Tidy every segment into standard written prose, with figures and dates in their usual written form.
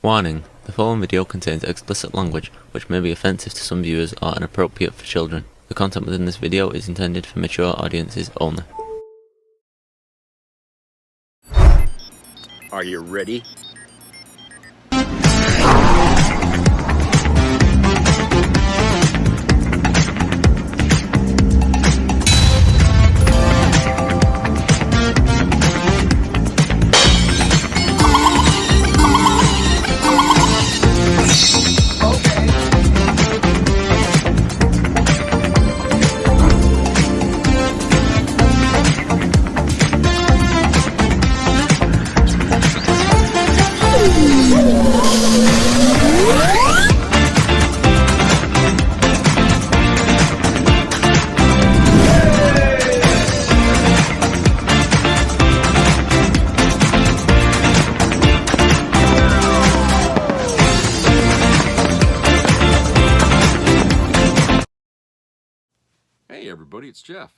Warning: the following video contains explicit language which may be offensive to some viewers or inappropriate for children. The content within this video is intended for mature audiences only. Are you ready? Hey everybody, it's Jeff.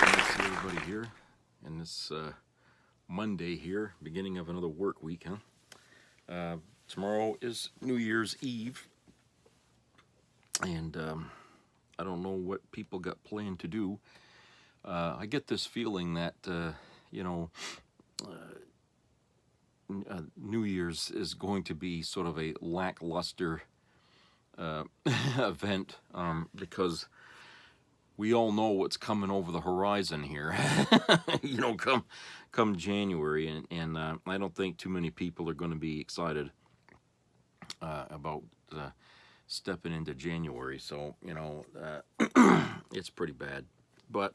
Nice to see everybody here in this Monday here, beginning of another work week, huh? Tomorrow is New Year's Eve, and I don't know what people got planned to do. I get this feeling that, New Year's is going to be sort of a lackluster event, because we all know what's coming over the horizon here. Come January, and I don't think too many people are going to be excited about stepping into January. So it's pretty bad. But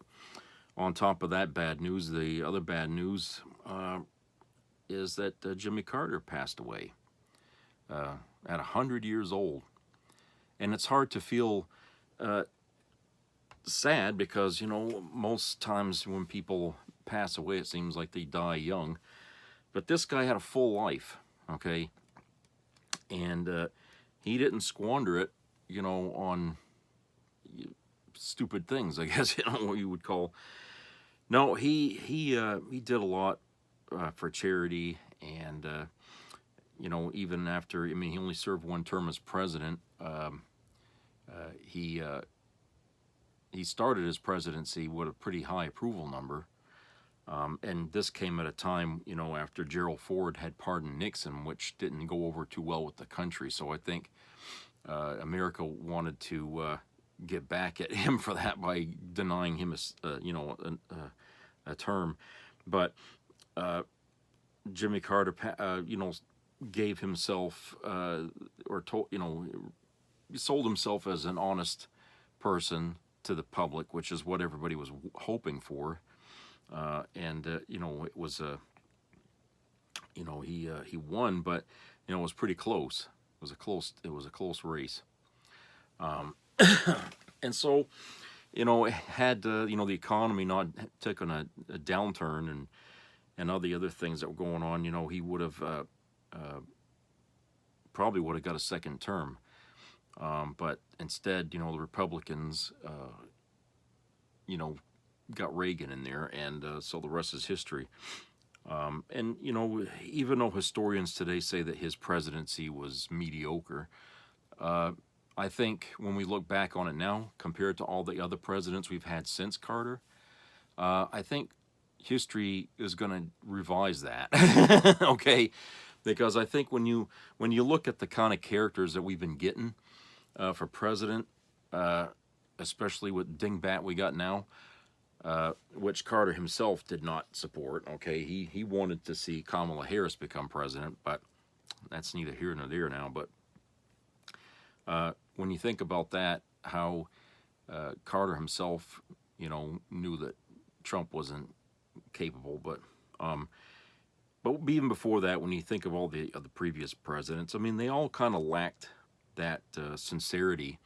on top of that bad news, the other bad news is that Jimmy Carter passed away at 100 years old. And it's hard to feel sad because, most times when people pass away, it seems like they die young. But this guy had a full life, okay? And he didn't squander it, on stupid things, I guess, what you would call. No, he did a lot for charity, and even after, he only served one term as president. He started his presidency with a pretty high approval number, and this came at a time, after Gerald Ford had pardoned Nixon, which didn't go over too well with the country. So I think America wanted to get back at him for that by denying him a term. But Jimmy Carter, gave himself, sold himself as an honest person to the public, which is what everybody was hoping for. It was he won, but it was pretty close. It was a close race. And so, had the economy not taken a downturn and all the other things that were going on, he would have probably would have got a second term. But instead, the Republicans, got Reagan in there, and so the rest is history. And even though historians today say that his presidency was mediocre, I think when we look back on it now, compared to all the other presidents we've had since Carter, I think history is going to revise that. Okay, because I think when you look at the kind of characters that we've been getting for president, especially with dingbat we got now, which Carter himself did not support. Okay, he wanted to see Kamala Harris become president, but that's neither here nor there now. But when you think about that, how Carter himself, knew that Trump wasn't capable, but even before that, when you think of all the previous presidents, they all kind of lacked that sincerity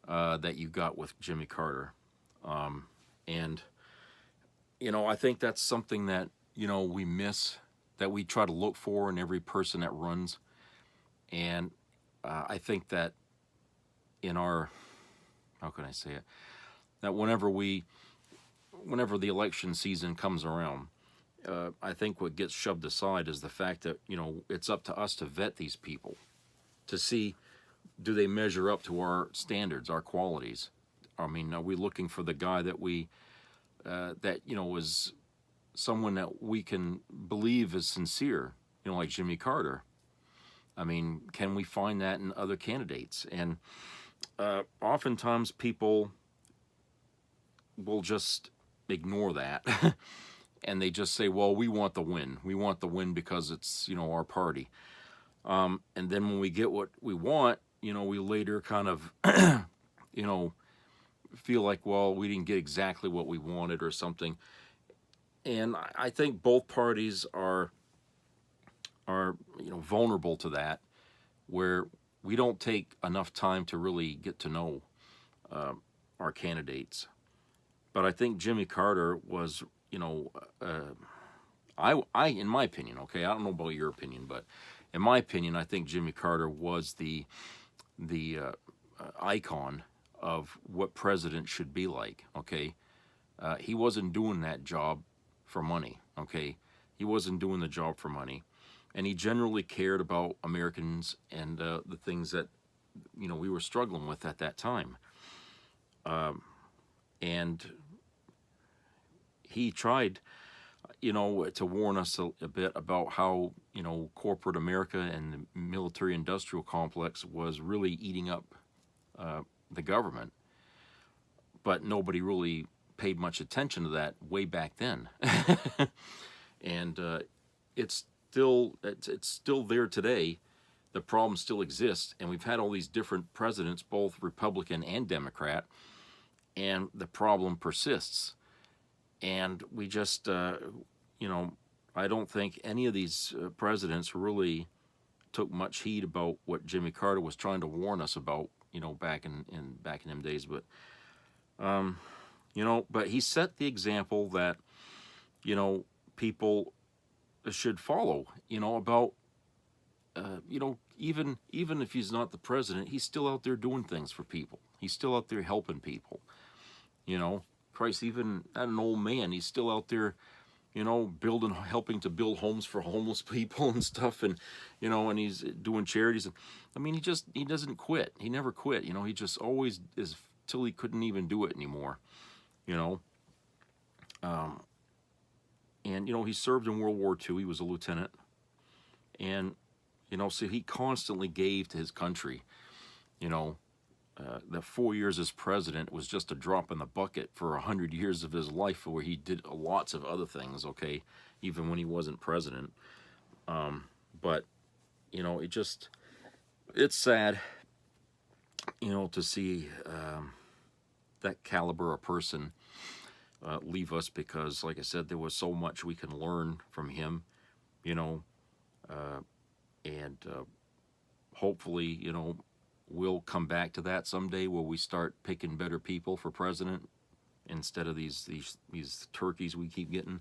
that you got with Jimmy Carter. And I think that's something that, we miss, that we try to look for in every person that runs. And I think that in our, how can I say it, that whenever the election season comes around, I think what gets shoved aside is the fact that, you know, it's up to us to vet these people, to see, do they measure up to our standards, our qualities? I mean, are we looking for the guy that that, you know, is someone that we can believe is sincere, you know, like Jimmy Carter? I mean, can we find that in other candidates? And oftentimes people will just ignore that and they just say, well, we want the win. We want the win because it's, you know, our party. And then when we get what we want, you know, we later kind of, you know, feel like, well, we didn't get exactly what we wanted or something. And I think both parties are you know, vulnerable to that, where we don't take enough time to really get to know our candidates. But I think Jimmy Carter was, you know, in my opinion, okay, I don't know about your opinion, but in my opinion, I think Jimmy Carter was the icon of what president should be like. Okay, he wasn't doing that job for money. Okay, he wasn't doing the job for money, and he generally cared about Americans and the things that, you know, we were struggling with at that time. And he tried, you know, to warn us a bit about how, you know, corporate America and the military-industrial complex was really eating up the government. But nobody really paid much attention to that way back then. And it's still there today. The problem still exists, and we've had all these different presidents, both Republican and Democrat, and the problem persists. And we just, you know, I don't think any of these presidents really took much heed about what Jimmy Carter was trying to warn us about, you know, back in them days. But you know, but he set the example that, you know, people should follow, you know, about, you know, even if he's not the president, he's still out there doing things for people. He's still out there helping people, you know. Christ, even at an old man, he's still out there, you know, helping to build homes for homeless people and stuff, and, you know, and he's doing charities. I mean, he doesn't quit. He never quit. You know, he just always is, till he couldn't even do it anymore, you know. And, you know, he served in World War II. He was a lieutenant. And, you know, so he constantly gave to his country. You know, the 4 years as president was just a drop in the bucket for 100 years of his life, where he did lots of other things, okay, even when he wasn't president. But, you know, it's sad, you know, to see that caliber of person leave us, because, like I said, there was so much we can learn from him, you know, and hopefully, you know, we'll come back to that someday, where we start picking better people for president instead of these turkeys we keep getting.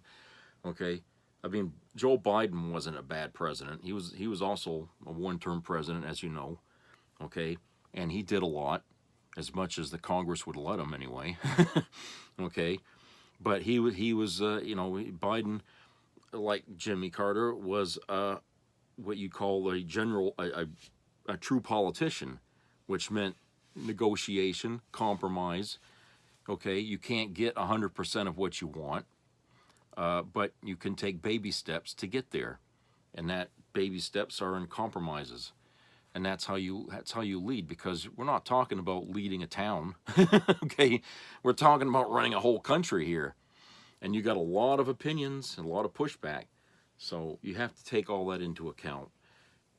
Okay, I mean, Joe Biden wasn't a bad president. He was also a one-term president, as you know. Okay, and he did a lot, as much as the Congress would let him anyway. Okay, but he was you know, Biden, like Jimmy Carter, was what you call a true politician, which meant negotiation, compromise. Okay, you can't get 100% of what you want, but you can take baby steps to get there, and that baby steps are in compromises, and that's how you lead. Because we're not talking about leading a town, okay? We're talking about running a whole country here, and you got a lot of opinions and a lot of pushback, so you have to take all that into account.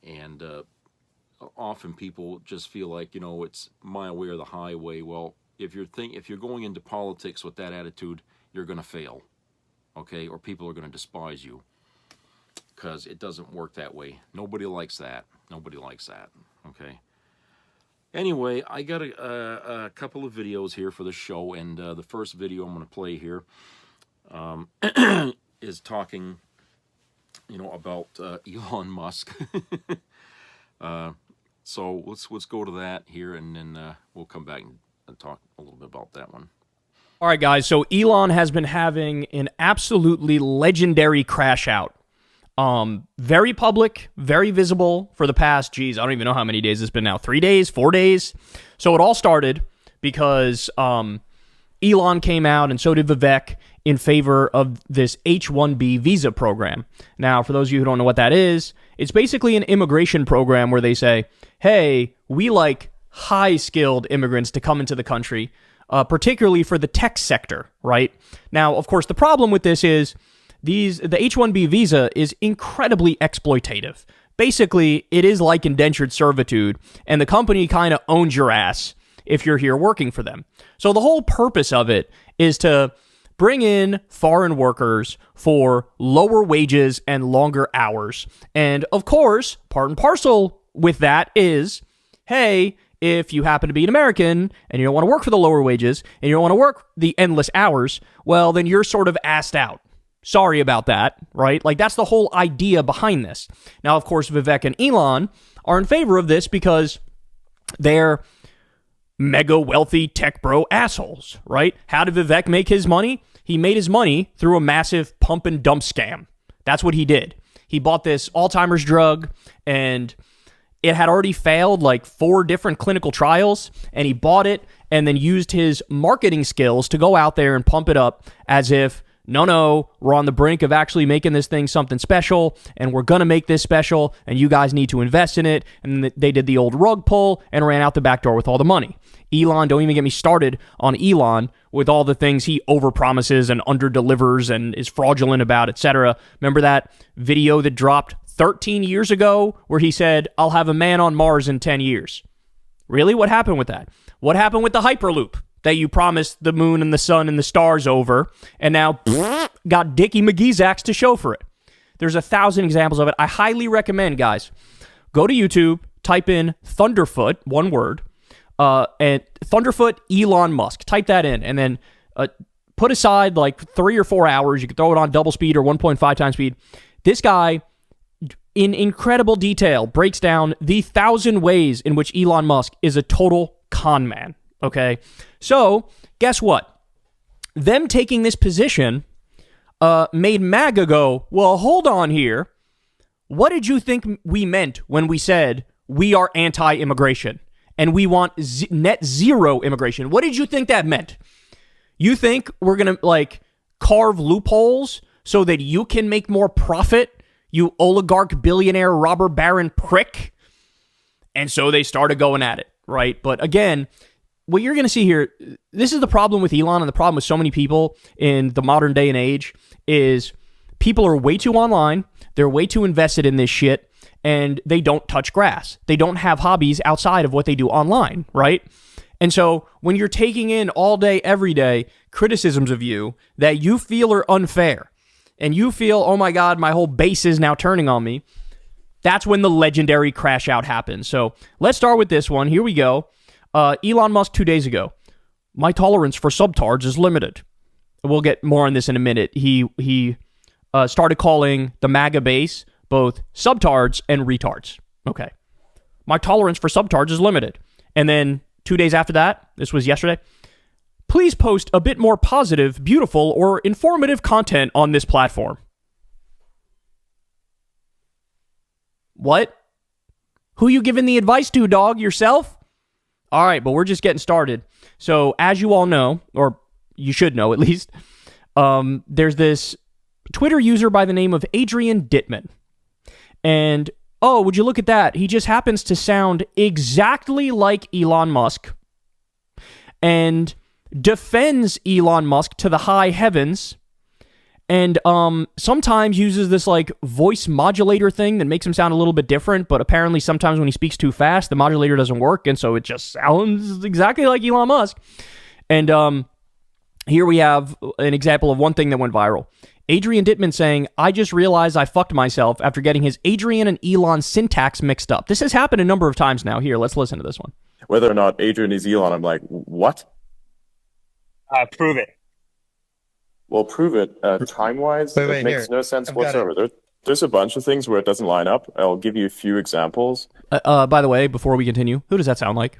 And often people just feel like, you know, it's my way or the highway. Well, if you're going into politics with that attitude, you're going to fail, okay? Or people are going to despise you, because it doesn't work that way. Nobody likes that. Nobody likes that, okay? Anyway, I got a couple of videos here for the show, and the first video I'm going to play here is talking, you know, about Elon Musk. So let's go to that here, and then we'll come back and talk a little bit about that one. All right, guys. So Elon has been having an absolutely legendary crash out. Very public, very visible for the past, I don't even know how many days it's been now. 3 days, 4 days. So it all started because Elon came out, and so did Vivek, in favor of this H-1B visa program. Now, for those of you who don't know what that is, it's basically an immigration program where they say, hey, we like high-skilled immigrants to come into the country, particularly for the tech sector, right? Now, of course, the problem with this is the H-1B visa is incredibly exploitative. Basically, it is like indentured servitude, and the company kind of owns your ass if you're here working for them. So the whole purpose of it is to bring in foreign workers for lower wages and longer hours. And of course, part and parcel with that is, hey, if you happen to be an American and you don't want to work for the lower wages and you don't want to work the endless hours, well, then you're sort of asked out. Sorry about that, right? Like, that's the whole idea behind this. Now, of course, Vivek and Elon are in favor of this because they're mega wealthy tech bro assholes, right? How did Vivek make his money? He made his money through a massive pump and dump scam. That's what he did. He bought this Alzheimer's drug, and it had already failed like 4 different clinical trials, and he bought it and then used his marketing skills to go out there and pump it up as if, no, we're on the brink of actually making this thing something special, and we're going to make this special, and you guys need to invest in it. And they did the old rug pull and ran out the back door with all the money. Elon, don't even get me started on Elon with all the things he overpromises and underdelivers and is fraudulent about, etc. Remember that video that dropped 13 years ago where he said, I'll have a man on Mars in 10 years? Really? What happened with that? What happened with the Hyperloop that you promised the moon and the sun and the stars over, and now got Dickie McGee's axe to show for it? There's 1,000 examples of it. I highly recommend, guys, go to YouTube, type in Thunderfoot, one word, and Thunderfoot Elon Musk. Type that in, and then put aside like 3 or 4 hours. You can throw it on double speed or 1.5 times speed. This guy, in incredible detail, breaks down the 1,000 ways in which Elon Musk is a total con man. Okay, so guess what? Them taking this position made MAGA go, well, hold on here. What did you think we meant when we said we are anti-immigration and we want net zero immigration? What did you think that meant? You think we're going to like carve loopholes so that you can make more profit, you oligarch, billionaire, robber baron prick? And so they started going at it, right? But again, what you're going to see here, this is the problem with Elon and the problem with so many people in the modern day and age, is people are way too online, they're way too invested in this shit, and they don't touch grass. They don't have hobbies outside of what they do online, right? And so when you're taking in all day, every day, criticisms of you that you feel are unfair, and you feel, oh my God, my whole base is now turning on me, that's when the legendary crash out happens. So let's start with this one. Here we go. Elon Musk 2 days ago. My tolerance for subtards is limited. We'll get more on this in a minute. He started calling the MAGA base both subtards and retards. Okay. My tolerance for subtards is limited. And then 2 days after that, this was yesterday, please post a bit more positive, beautiful, or informative content on this platform. What? Who you giving the advice to, dog? Yourself? All right, but we're just getting started. So as you all know, or you should know at least, there's this Twitter user by the name of Adrian Dittman. And, oh, would you look at that? He just happens to sound exactly like Elon Musk and defends Elon Musk to the high heavens, and sometimes uses this like voice modulator thing that makes him sound a little bit different, but apparently sometimes when he speaks too fast, the modulator doesn't work, and so it just sounds exactly like Elon Musk. And here we have an example of one thing that went viral. Adrian Dittman saying, I just realized I fucked myself after getting his Adrian and Elon syntax mixed up. This has happened a number of times now. Here, let's listen to this one. Whether or not Adrian is Elon, I'm like, what? Prove it. Well, prove it. Time-wise, it makes no sense whatsoever. There's a bunch of things where it doesn't line up. I'll give you a few examples. By the way, before we continue, who does that sound like?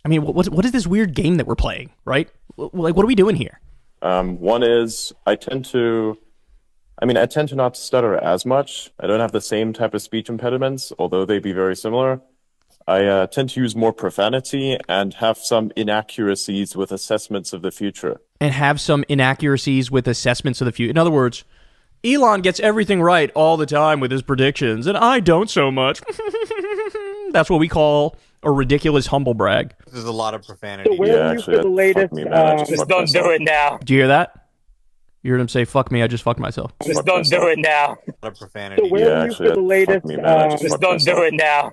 I mean, what is this weird game that we're playing, right? Like, what are we doing here? One is I tend to not stutter as much. I don't have the same type of speech impediments, although they be very similar. I tend to use more profanity and have some inaccuracies with assessments of the future. In other words, Elon gets everything right all the time with his predictions, and I don't so much. That's what we call a ridiculous humble brag. There's a lot of profanity. So where are you for the latest? Just don't do it now. Do you hear that? You heard him say, "Fuck me, I just fucked myself." Just don't do it now. A lot of profanity. So where are you for the latest? Just don't do it now.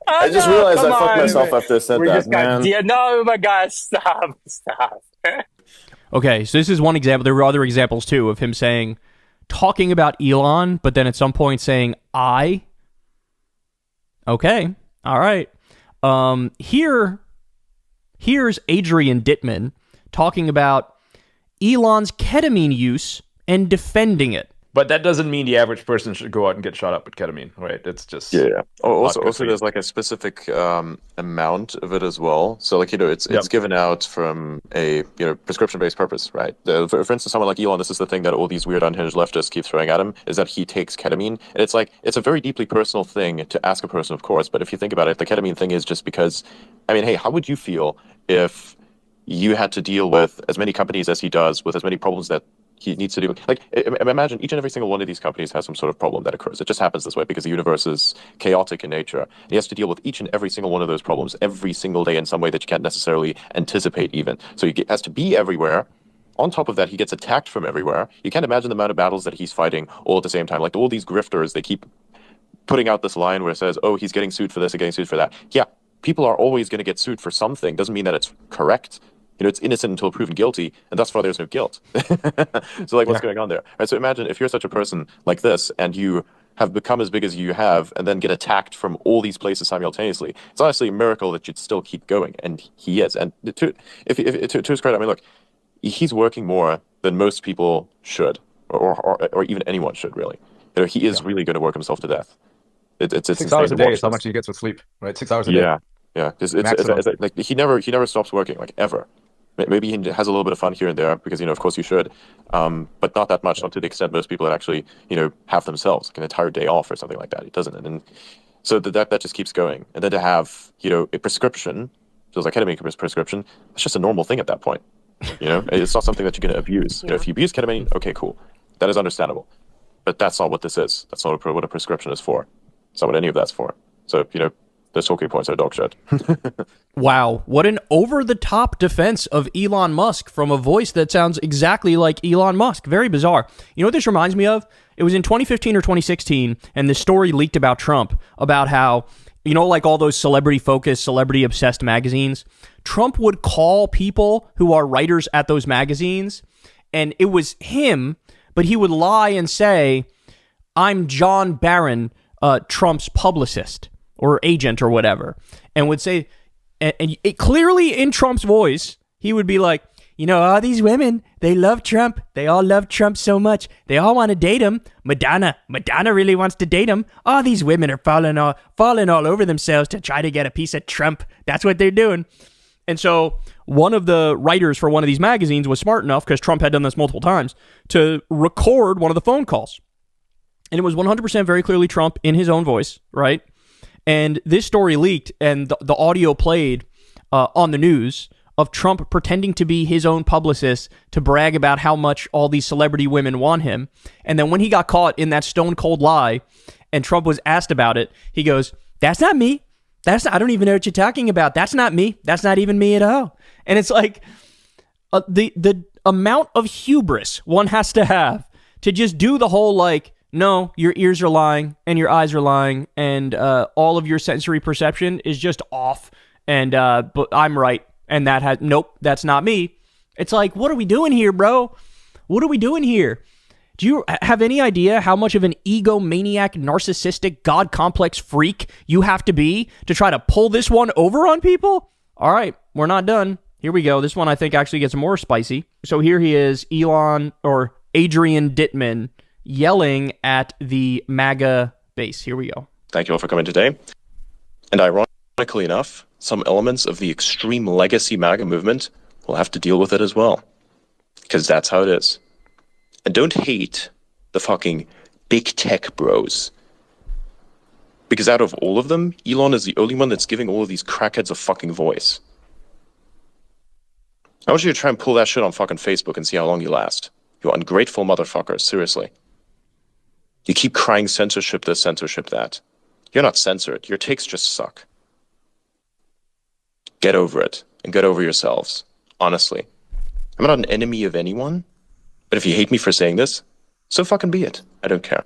I just realized I fucked myself after I said that, man. No, my God, stop. Okay, so this is one example. There were other examples, too, of him talking about Elon, but then at some point saying, I. Okay, all right. Here's Adrian Dittman talking about Elon's ketamine use and defending it. But that doesn't mean the average person should go out and get shot up with ketamine, right? It's just Also, there's like a specific amount of it as well. So, like, it's given out from a prescription-based purpose, right? For instance, someone like Elon, this is the thing that all these weird unhinged leftists keep throwing at him, is that he takes ketamine, and it's a very deeply personal thing to ask a person, of course. But if you think about it, the ketamine thing is just because, I mean, hey, how would you feel if you had to deal with as many companies as he does, with as many problems that he needs to do? Like, imagine each and every single one of these companies has some sort of problem that occurs. It just happens this way because the universe is chaotic in nature. He has to deal with each and every single one of those problems every single day in some way that you can't necessarily anticipate even. So he has to be everywhere. On top of that, he gets attacked from everywhere. You can't imagine the amount of battles that he's fighting all at the same time. Like, all these grifters, they keep putting out this line where it says, oh, he's getting sued for this and getting sued for that. Yeah, people are always going to get sued for something. Doesn't mean that it's correct. It's innocent until proven guilty, and thus far there's no guilt. So, like, what's going on there? Right, so imagine if you're such a person like this, and you have become as big as you have, and then get attacked from all these places simultaneously. It's honestly a miracle that you'd still keep going, and he is. And to his credit, I mean, look, he's working more than most people should, or even anyone should, really. He is really going to work himself to death. It's 6 hours a day is how much he gets with sleep, right? 6 hours a day. Yeah. It's like he never stops working, like, ever. Maybe he has a little bit of fun here and there because, of course you should, but not that much, not to the extent most people that actually, have themselves like an entire day off or something like that. He doesn't. And so that just keeps going. And then to have, a prescription, so like ketamine prescription, it's just a normal thing at that point. It's not something that you're going to abuse. If you abuse ketamine, okay, cool. That is understandable. But that's not what this is. That's not what a prescription is for. It's not what any of that's for. So, those talking points are dog shit. Wow, what an over-the-top defense of Elon Musk from a voice that sounds exactly like Elon Musk. Very bizarre. You know what this reminds me of? It was in 2015 or 2016, and this story leaked about Trump, about how, like all those celebrity-focused, celebrity-obsessed magazines, Trump would call people who are writers at those magazines, and it was him, but he would lie and say, I'm John Barron, Trump's publicist or agent or whatever, and would say, and it, clearly in Trump's voice, he would be like, all these women, they love Trump. They all love Trump so much. They all want to date him. Madonna really wants to date him. All these women are falling all over themselves to try to get a piece of Trump. That's what they're doing. And so one of the writers for one of these magazines was smart enough, because Trump had done this multiple times, to record one of the phone calls. And it was 100% very clearly Trump in his own voice, right? And this story leaked, and the audio played on the news of Trump pretending to be his own publicist to brag about how much all these celebrity women want him. And then when he got caught in that stone cold lie, and Trump was asked about it, he goes, "That's not me. I don't even know what you're talking about. That's not me. That's not even me at all." And it's like the amount of hubris one has to have to just do the whole, like, no, your ears are lying and your eyes are lying and all of your sensory perception is just off, and but I'm right, and nope, that's not me. It's like, what are we doing here, bro? What are we doing here? Do you have any idea how much of an egomaniac, narcissistic, God complex freak you have to be to try to pull this one over on people? All right, we're not done. Here we go. This one I think actually gets more spicy. So here he is, Adrian Dittman, yelling at the MAGA base. Here we go. Thank you all for coming today. And ironically enough, some elements of the extreme legacy MAGA movement will have to deal with it as well. Because that's how it is. And don't hate the fucking big tech bros. Because out of all of them, Elon is the only one that's giving all of these crackheads a fucking voice. I want you to try and pull that shit on fucking Facebook and see how long you last. You ungrateful motherfuckers, seriously. You keep crying censorship this, censorship that. You're not censored. Your takes just suck. Get over it, and get over yourselves. Honestly. I'm not an enemy of anyone, but if you hate me for saying this, so fucking be it. I don't care.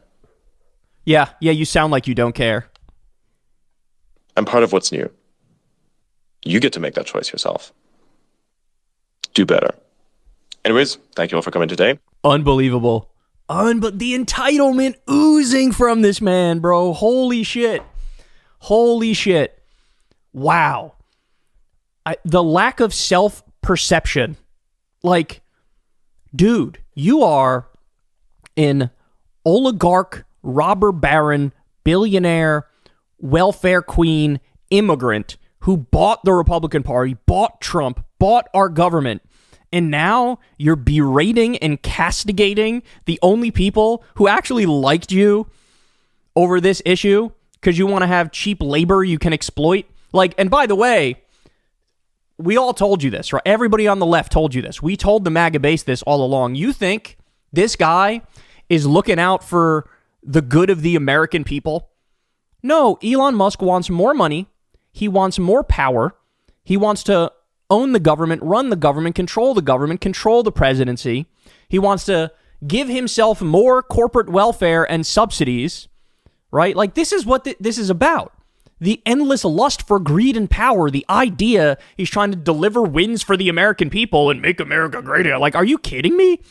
Yeah, you sound like you don't care. I'm part of what's new. You get to make that choice yourself. Do better. Anyways, thank you all for coming today. Unbelievable. The entitlement oozing from this man, bro. Holy shit. Wow. The lack of self-perception. Like, dude, you are an oligarch, robber baron, billionaire, welfare queen, immigrant who bought the Republican Party, bought Trump, bought our government, and now you're berating and castigating the only people who actually liked you over this issue because you want to have cheap labor you can exploit. Like, and by the way, we all told you this, right? Everybody on the left told you this. We told the MAGA base this all along. You think this guy is looking out for the good of the American people? No, Elon Musk wants more money. He wants more power. He wants to own the government, run the government, control the presidency. He wants to give himself more corporate welfare and subsidies, right? Like, this is what this is about. The endless lust for greed and power, the idea he's trying to deliver wins for the American people and make America great again. Like, are you kidding me?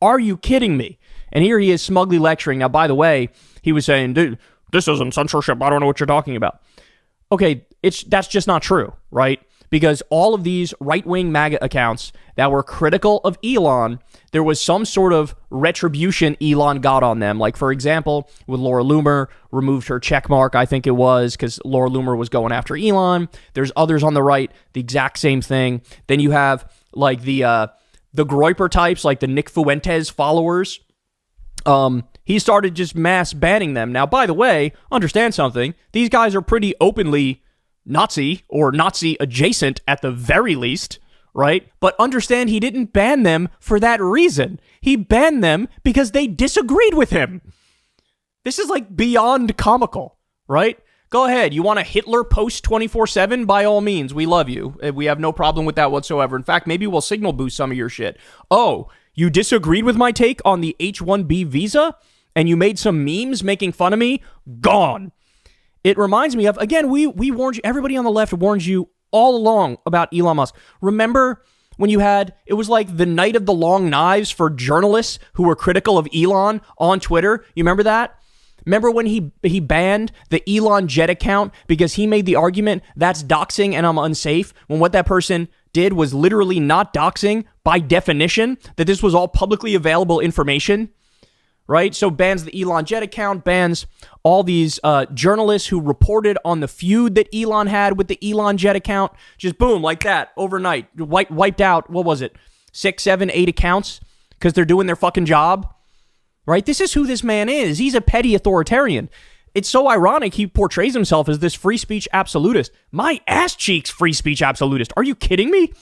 Are you kidding me? And here he is smugly lecturing. Now, by the way, he was saying, dude, this isn't censorship. I don't know what you're talking about. Okay, that's just not true, right? Because all of these right-wing MAGA accounts that were critical of Elon, there was some sort of retribution Elon got on them. Like, for example, with Laura Loomer, removed her check mark, I think it was, because Laura Loomer was going after Elon. There's others on the right, the exact same thing. Then you have, like, the Groyper types, like the Nick Fuentes followers. He started just mass banning them. Now, by the way, understand something. These guys are pretty openly Nazi or Nazi adjacent at the very least, right? But understand he didn't ban them for that reason. He banned them because they disagreed with him. This is like beyond comical, right? Go ahead. You want a Hitler post 24/7? By all means, we love you. We have no problem with that whatsoever. In fact, maybe we'll signal boost some of your shit. Oh, you disagreed with my take on the H-1B visa and you made some memes making fun of me? Gone. It reminds me of, again, we warned you, everybody on the left warned you all along about Elon Musk. Remember when you had, it was like the night of the long knives for journalists who were critical of Elon on Twitter? You remember that? Remember when he banned the Elon Jet account because he made the argument that's doxing and I'm unsafe, when what that person did was literally not doxing by definition, that this was all publicly available information? Right? So bans the Elon Jet account, bans all these journalists who reported on the feud that Elon had with the Elon Jet account. Just boom, like that, overnight. Wiped out, what was it, 6, 7, 8 accounts because they're doing their fucking job. Right? This is who this man is. He's a petty authoritarian. It's so ironic he portrays himself as this free speech absolutist. My ass cheeks free speech absolutist. Are you kidding me?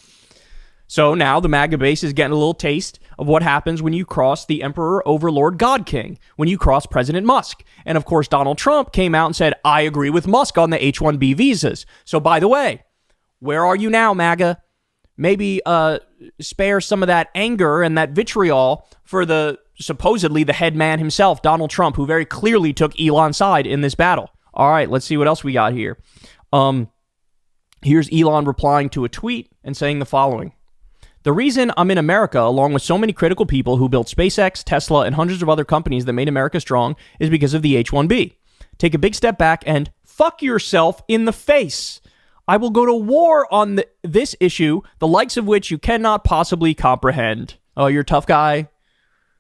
So now the MAGA base is getting a little taste of what happens when you cross the Emperor, Overlord, God King, when you cross President Musk. And of course, Donald Trump came out and said, I agree with Musk on the H-1B visas. So by the way, where are you now, MAGA? Maybe spare some of that anger and that vitriol for the supposedly the head man himself, Donald Trump, who very clearly took Elon's side in this battle. All right, let's see what else we got here. Here's Elon replying to a tweet and saying the following. The reason I'm in America, along with so many critical people who built SpaceX, Tesla, and hundreds of other companies that made America strong, is because of the H-1B. Take a big step back and fuck yourself in the face. I will go to war on this issue, the likes of which you cannot possibly comprehend. Oh, you're a tough guy?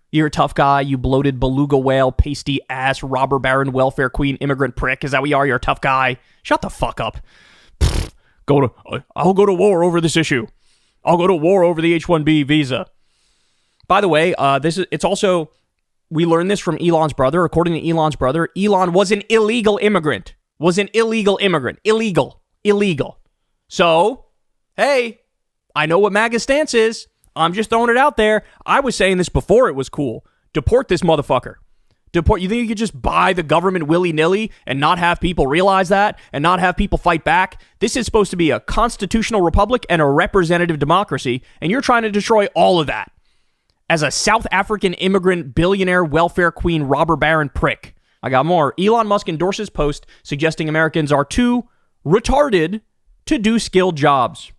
You're a tough guy, you bloated beluga whale, pasty ass, robber baron, welfare queen, immigrant prick. Is that what you are? You're a tough guy? Shut the fuck up. I'll go to war over this issue. I'll go to war over the H-1B visa. By the way, it's also, we learned this from Elon's brother. According to Elon's brother, Elon was an illegal immigrant. Illegal. So, hey, I know what MAGA's stance is. I'm just throwing it out there. I was saying this before it was cool. Deport this motherfucker. Deport. You think you could just buy the government willy-nilly and not have people realize that and not have people fight back? This is supposed to be a constitutional republic and a representative democracy, and you're trying to destroy all of that as a South African immigrant billionaire welfare queen robber baron prick. I got more. Elon Musk endorses post suggesting Americans are too retarded to do skilled jobs.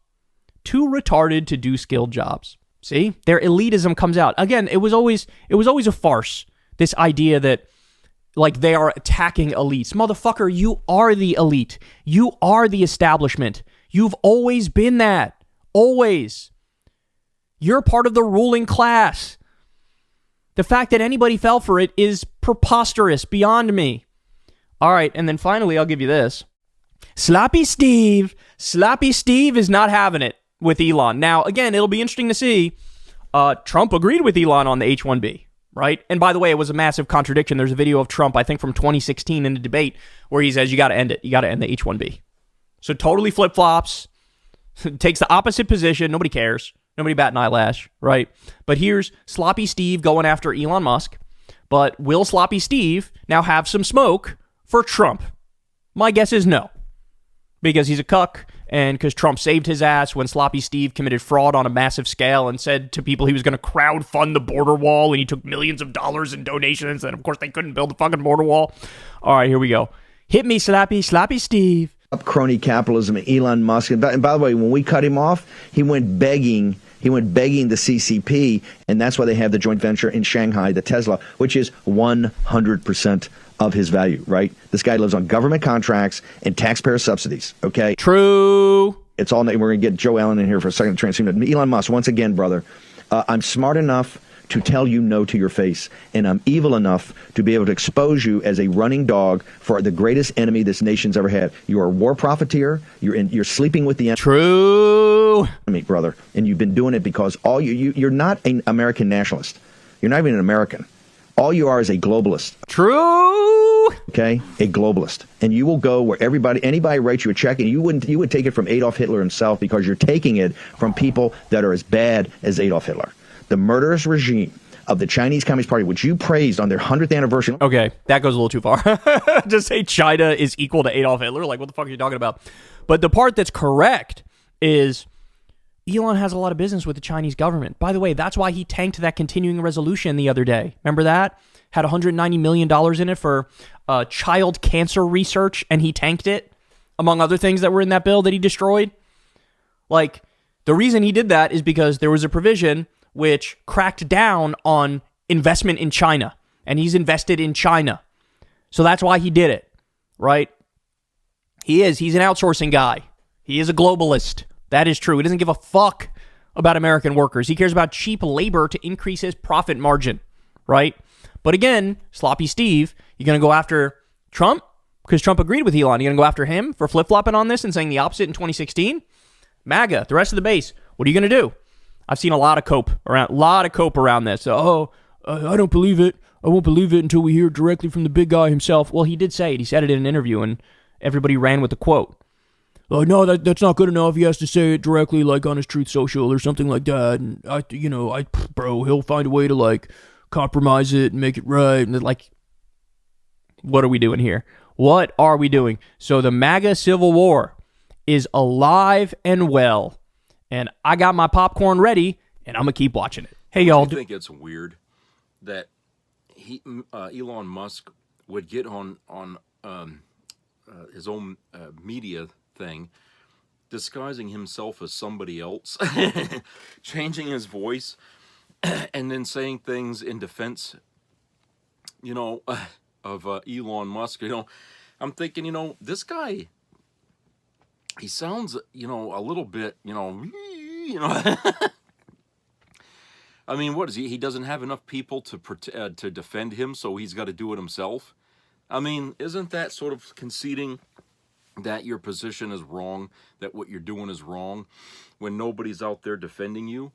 Too retarded to do skilled jobs. See? Their elitism comes out. Again, it was always a farce. This idea that, like, they are attacking elites. Motherfucker, you are the elite. You are the establishment. You've always been that. Always. You're part of the ruling class. The fact that anybody fell for it is preposterous, beyond me. All right, and then finally, I'll give you this. Sloppy Steve is not having it with Elon. Now, again, it'll be interesting to see. Trump agreed with Elon on the H-1B, right? And by the way, it was a massive contradiction. There's a video of Trump, I think from 2016 in a debate, where he says, you got to end it. You got to end the H-1B. So totally flip-flops, takes the opposite position. Nobody cares. Nobody bat an eyelash, right? But here's Sloppy Steve going after Elon Musk. But will Sloppy Steve now have some smoke for Trump? My guess is no. Because he's a cuck, and because Trump saved his ass when Sloppy Steve committed fraud on a massive scale and said to people he was going to crowdfund the border wall, and he took millions of dollars in donations, and of course they couldn't build the fucking border wall. All right, here we go. Hit me, Sloppy Steve. Crony capitalism and Elon Musk. And by the way, when we cut him off, he went begging the CCP, and that's why they have the joint venture in Shanghai, the Tesla, which is 100% of his value, right? This guy lives on government contracts and taxpayer subsidies, okay? True. It's all, we're going to get Joe Allen in here for a second to transform it. Elon Musk, once again, brother, I'm smart enough to tell you no to your face, and I'm evil enough to be able to expose you as a running dog for the greatest enemy this nation's ever had. You are a war profiteer. You're sleeping with the enemy. True. Brother, and you've been doing it because you're not an American nationalist. You're not even an American. All you are is a globalist. True. Okay, a globalist, and you will go where anybody writes you a check, and you would take it from Adolf Hitler himself, because you're taking it from people that are as bad as Adolf Hitler. The murderous regime of the Chinese Communist Party, which you praised on their 100th anniversary. Okay, that goes a little too far. To say China is equal to Adolf Hitler, like, what the fuck are you talking about? But the part that's correct is Elon has a lot of business with the Chinese government. By the way, that's why he tanked that continuing resolution the other day. Remember that? Had $190 million in it for child cancer research, and he tanked it, among other things that were in that bill that he destroyed. Like, the reason he did that is because there was a provision which cracked down on investment in China, and he's invested in China. So that's why he did it, right? He's an outsourcing guy. He is a globalist. That is true. He doesn't give a fuck about American workers. He cares about cheap labor to increase his profit margin, right? But again, Sloppy Steve, you're going to go after Trump because Trump agreed with Elon. You're going to go after him for flip-flopping on this and saying the opposite in 2016? MAGA, the rest of the base, what are you going to do? I've seen a lot of cope around this. I don't believe it. I won't believe it until we hear it directly from the big guy himself. Well, he did say it. He said it in an interview, and everybody ran with the quote. Oh, no, that's not good enough. He has to say it directly, like on his Truth Social or something like that. And he'll find a way to like compromise it and make it right. And like, what are we doing here? What are we doing? So the MAGA Civil War is alive and well. And I got my popcorn ready, and I'm going to keep watching it. Hey, y'all. I think it's weird that Elon Musk would get on his own media thing, disguising himself as somebody else, changing his voice, and then saying things in defense, of Elon Musk. I'm thinking, this guy, he sounds, a little bit, I mean, what is he? He doesn't have enough people to defend him, so he's got to do it himself. I mean, isn't that sort of conceding that your position is wrong, that what you're doing is wrong, when nobody's out there defending you,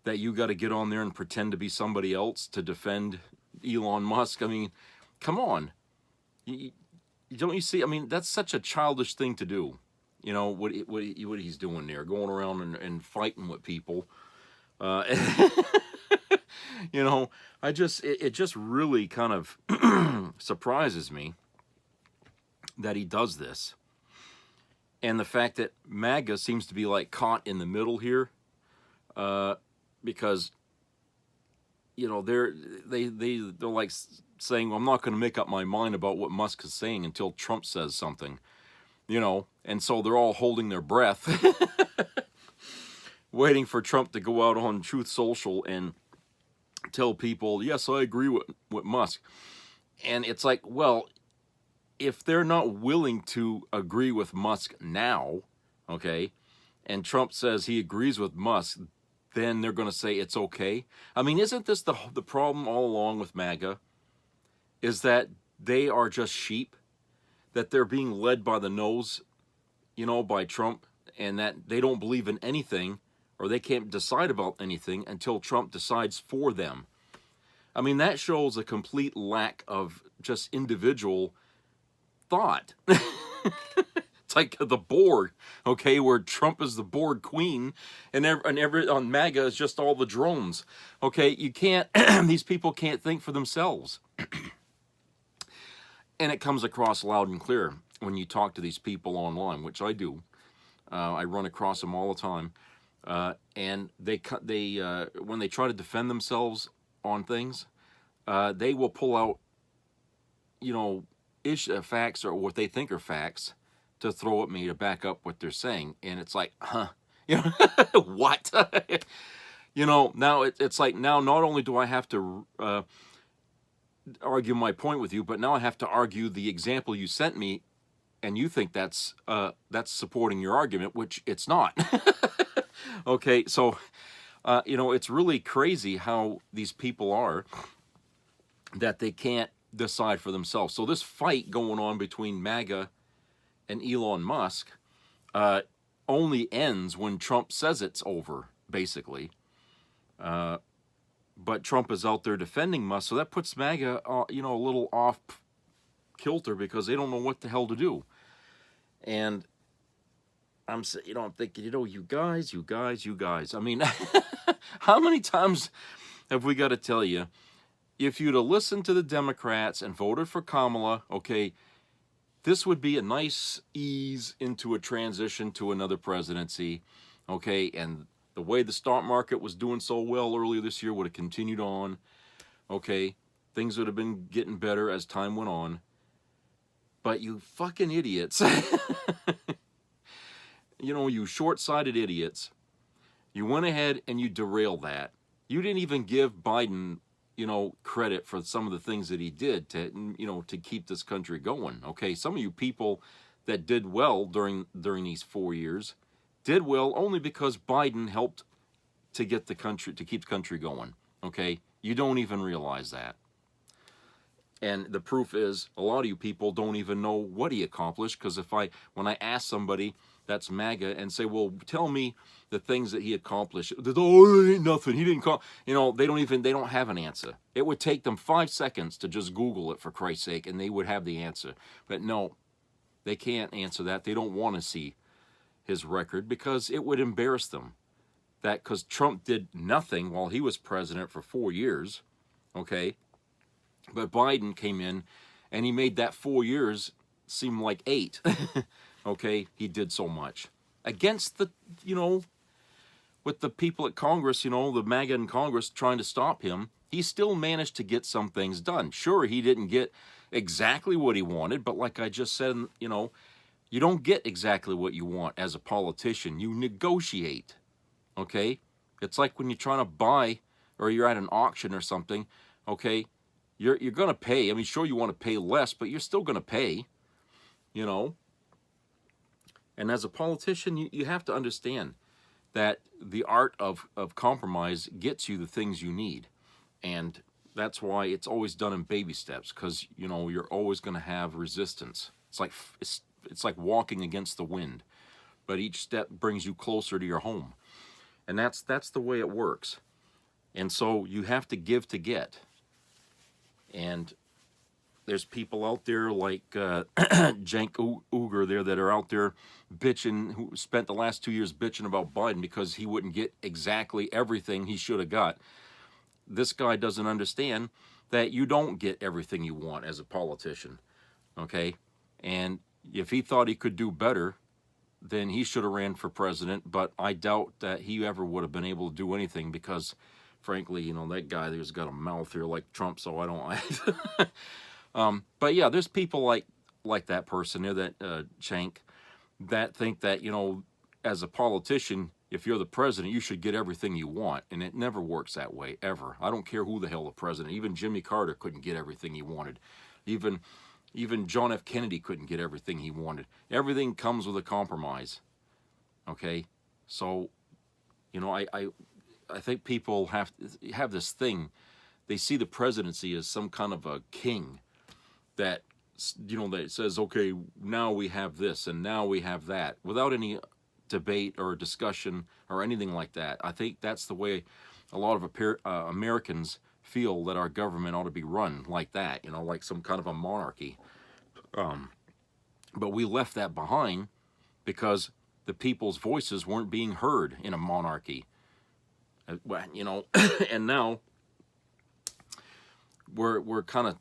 that you got to get on there and pretend to be somebody else to defend Elon Musk. I mean, come on. Don't you see? I mean, that's such a childish thing to do. You know, what he's doing there, going around and fighting with people. You know, it just really kind of surprises me that he does this. And the fact that MAGA seems to be like caught in the middle here, because, you know, they're like saying, well, I'm not going to make up my mind about what Musk is saying until Trump says something, you know, and so they're all holding their breath, waiting for Trump to go out on Truth Social and tell people, yes, I agree with Musk. And it's like, well, if they're not willing to agree with Musk now, okay, and Trump says he agrees with Musk, then they're going to say it's okay. I mean, isn't this the problem all along with MAGA? Is that they are just sheep, that they're being led by the nose, you know, by Trump, and that they don't believe in anything, or they can't decide about anything until Trump decides for them. I mean, that shows a complete lack of just individual thought. It's like the board, okay, where Trump is the board queen, and every on MAGA is just all the drones. Okay, you can't. These people can't think for themselves, and it comes across loud and clear when you talk to these people online, which I do. I run across them all the time, and they when they try to defend themselves on things, they will pull out, you know, facts or what they think are facts to throw at me to back up what they're saying, and it's like, huh, you know, what? You know, now it's like, now not only do I have to argue my point with you, but now I have to argue the example you sent me, and you think that's supporting your argument, which it's not. Okay, so you know, it's really crazy how these people are, that they can't decide for themselves. So this fight going on between MAGA and Elon Musk only ends when Trump says it's over, basically. But Trump is out there defending Musk, so that puts MAGA, you know, a little off kilter, because they don't know what the hell to do. And I'm thinking, you know, you guys. I mean, how many times have we got to tell you, if you'd have listened to the Democrats and voted for Kamala, okay, this would be a nice ease into a transition to another presidency, okay, and the way the stock market was doing so well earlier this year would have continued on, okay, things would have been getting better as time went on. But you fucking idiots, you know, you short-sighted idiots, you went ahead and you derailed that. You didn't even give Biden, you know, credit for some of the things that he did to, you know, to keep this country going. Okay, some of you people that did well during these 4 years did well only because Biden helped to get the country, to keep the country going. Okay, you don't even realize that. And the proof is, a lot of you people don't even know what he accomplished, because when I ask somebody that's MAGA and say, well, tell me the things that he accomplished, oh, it ain't nothing, he didn't call, you know, they don't have an answer. It would take them 5 seconds to just Google it, for Christ's sake, and they would have the answer. But no, they can't answer that. They don't want to see his record, because it would embarrass them. That, because Trump did nothing while he was president for 4 years, okay? But Biden came in and he made that 4 years seem like 8. Okay, he did so much against the, you know, with the people at Congress, you know, the MAGA in Congress trying to stop him. He still managed to get some things done. Sure, he didn't get exactly what he wanted, but like I just said, you know, you don't get exactly what you want as a politician. You negotiate, okay? It's like when you're trying to buy, or you're at an auction or something, okay? You're going to pay. I mean, sure, you want to pay less, but you're still going to pay, you know? And as a politician, you have to understand that the art of compromise gets you the things you need. And that's why it's always done in baby steps, because, you know, you're always going to have resistance. It's like it's like walking against the wind, but each step brings you closer to your home. And that's the way it works. And so you have to give to get. And there's people out there like Cenk Uygur there that are out there bitching, who spent the last 2 years bitching about Biden because he wouldn't get exactly everything he should have got. This guy doesn't understand that you don't get everything you want as a politician, okay? And if he thought he could do better, then he should have ran for president, but I doubt that he ever would have been able to do anything because, frankly, you know, that guy there's got a mouth here like Trump, so I don't... but yeah, there's people like that person there, that Cenk, that think that, you know, as a politician, if you're the president, you should get everything you want, and it never works that way, ever. I don't care who the hell the president. Even Jimmy Carter couldn't get everything he wanted. Even John F. Kennedy couldn't get everything he wanted. Everything comes with a compromise, okay? So, you know, I think people have this thing. They see the presidency as some kind of a king that, you know, that says, okay, now we have this and now we have that, without any debate or discussion or anything like that. I think that's the way a lot of Americans feel that our government ought to be run, like that, you know, like some kind of a monarchy. But we left that behind because the people's voices weren't being heard in a monarchy. You know, and now we're kind of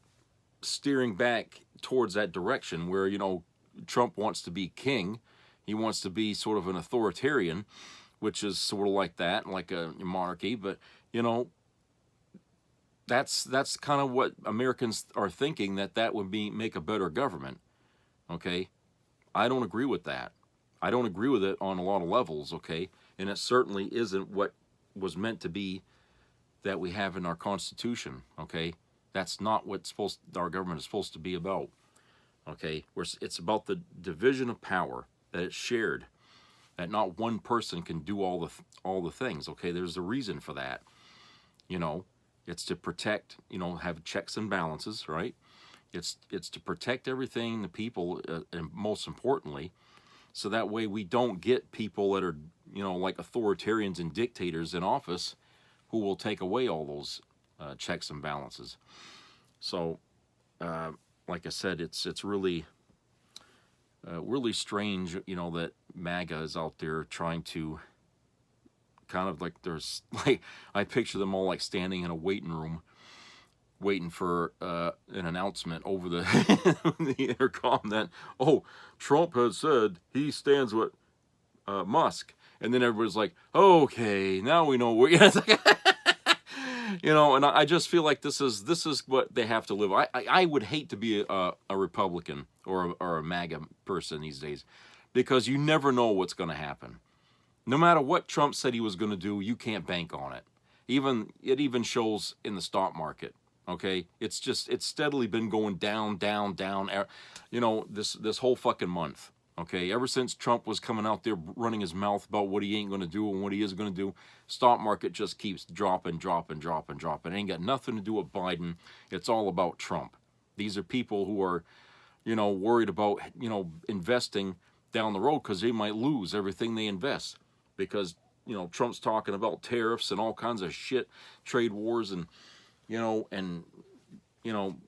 steering back towards that direction where, you know, Trump wants to be king. He wants to be sort of an authoritarian, which is sort of like that, like a monarchy. But, you know, that's kind of what Americans are thinking, that would make a better government. Okay? I don't agree with that. I don't agree with it on a lot of levels, okay? And it certainly isn't what was meant to be that we have in our Constitution, okay? That's not what our government is supposed to be about, okay? It's about the division of power, that it's shared, that not one person can do all the things, okay? There's a reason for that, you know? It's to protect, you know, have checks and balances, right? It's to protect everything, the people, and most importantly, so that way we don't get people that are, you know, like authoritarians and dictators in office who will take away all those checks and balances. So, like I said, it's really strange, you know, that MAGA is out there trying to kind of like, there's like, I picture them all like standing in a waiting room waiting for an announcement over the the intercom that, oh, Trump has said he stands with Musk, and then everybody's like, okay, now we know where. You know, and I just feel like this is what they have to live. I would hate to be a Republican or a MAGA person these days, because you never know what's going to happen. No matter what Trump said he was going to do, you can't bank on it. It even shows in the stock market. Okay, it's steadily been going down, you know, this whole fucking month. Okay, ever since Trump was coming out there running his mouth about what he ain't going to do and what he is going to do, stock market just keeps dropping. It ain't got nothing to do with Biden. It's all about Trump. These are people who are, you know, worried about, you know, investing down the road because they might lose everything they invest, because, you know, Trump's talking about tariffs and all kinds of shit, trade wars, and you know,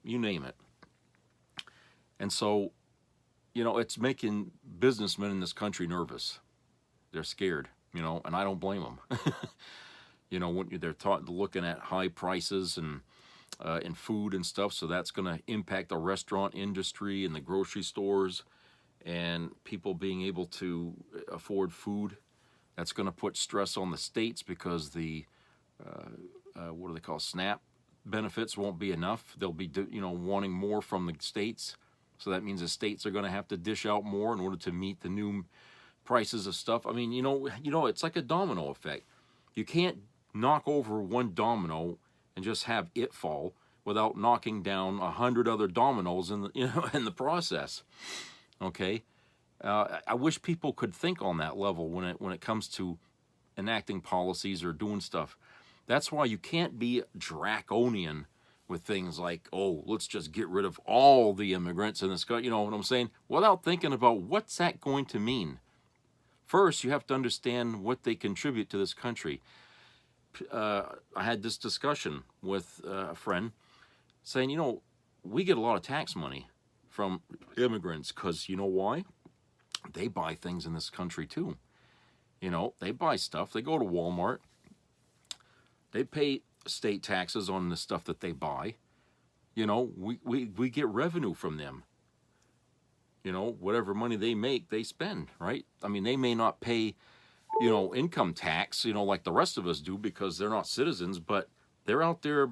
you name it. And so, you know, it's making businessmen in this country nervous. They're scared, you know, and I don't blame them. You know, when they're looking at high prices and in food and stuff, so that's going to impact the restaurant industry and the grocery stores and people being able to afford food. That's going to put stress on the states because the, what do they call, SNAP benefits won't be enough. They'll be, you know, wanting more from the states. So that means the states are going to have to dish out more in order to meet the new prices of stuff. I mean, you know, it's like a domino effect. You can't knock over one domino and just have it fall without knocking down 100 other dominoes in the, you know, in the process. Okay, I wish people could think on that level when it comes to enacting policies or doing stuff. That's why you can't be draconian with things like, oh, let's just get rid of all the immigrants in this country, you know what I'm saying, without thinking about what's that going to mean. First, you have to understand what they contribute to this country. I had this discussion with a friend saying, you know, we get a lot of tax money from immigrants because you know why? They buy things in this country too. You know, they buy stuff. They go to Walmart. They pay state taxes on the stuff that they buy. You know, we get revenue from them. You know, whatever money they make, they spend, right? I mean, they may not pay, you know, income tax, you know, like the rest of us do because they're not citizens, but they're out there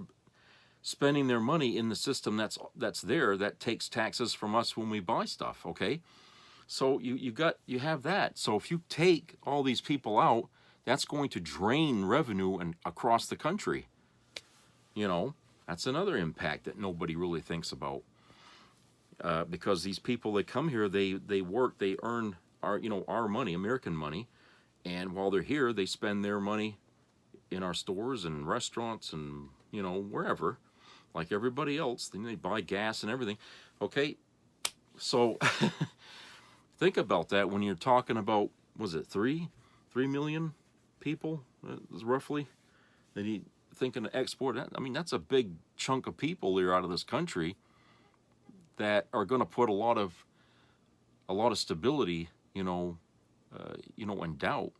spending their money in the system that's there that takes taxes from us when we buy stuff, okay? So you have that. So if you take all these people out, that's going to drain revenue and across the country. You know, that's another impact that nobody really thinks about. Because these people that come here, they work, they earn our money, American money, and while they're here, they spend their money in our stores and restaurants and, you know, wherever, like everybody else. Then they buy gas and everything. Okay, so think about that when you're talking about, was it 3 million people, roughly, that you thinking to export. I mean, that's a big chunk of people that are out of this country that are going to put a lot of stability, in doubt.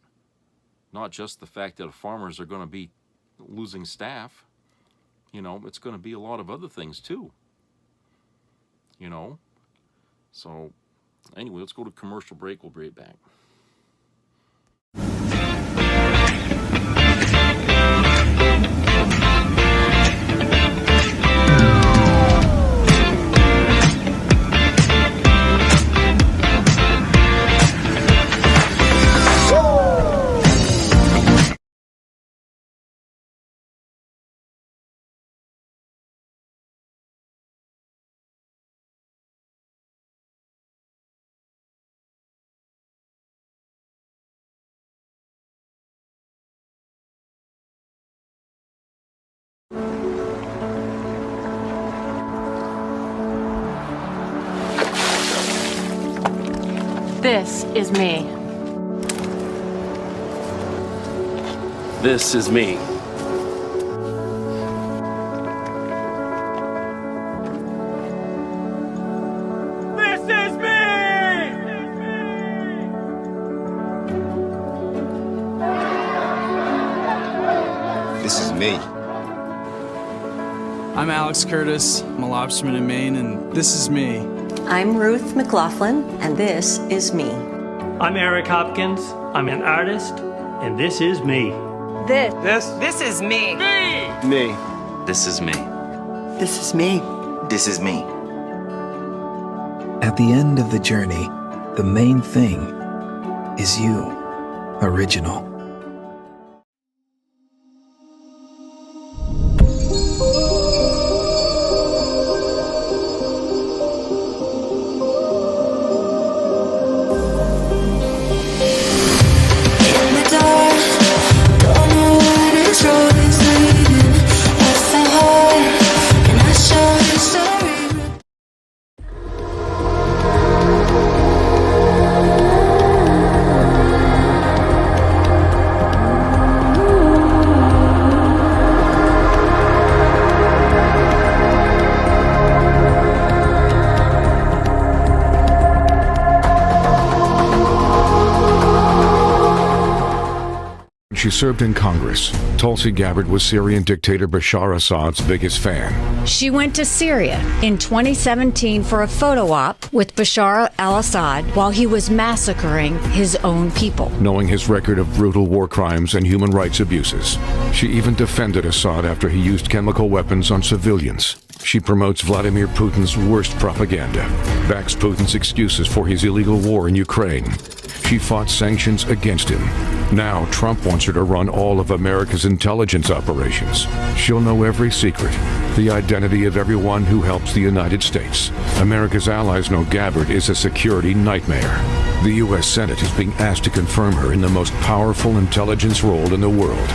Not just the fact that farmers are going to be losing staff. You know, it's going to be a lot of other things too. You know, so anyway, let's go to commercial break. We'll be right back. This is me. This is me. This is me! This is me. I'm Alex Curtis. I'm a lobsterman in Maine, and this is me. I'm Ruth McLaughlin, and this is me. I'm Eric Hopkins. I'm an artist, and this is me. This is me. Me. This is me. This is me. This is me. At the end of the journey, the main thing is you, original. She served in Congress. Tulsi Gabbard was Syrian dictator Bashar Assad's biggest fan. She went to Syria in 2017 for a photo op with Bashar al-Assad while he was massacring his own people. Knowing his record of brutal war crimes and human rights abuses, she even defended Assad after he used chemical weapons on civilians. She promotes Vladimir Putin's worst propaganda, backs Putin's excuses for his illegal war in Ukraine. She fought sanctions against him. Now Trump wants her to run all of America's intelligence operations. She'll know every secret, the identity of everyone who helps the United States. America's allies know Gabbard is a security nightmare. The U.S. Senate is being asked to confirm her in the most powerful intelligence role in the world.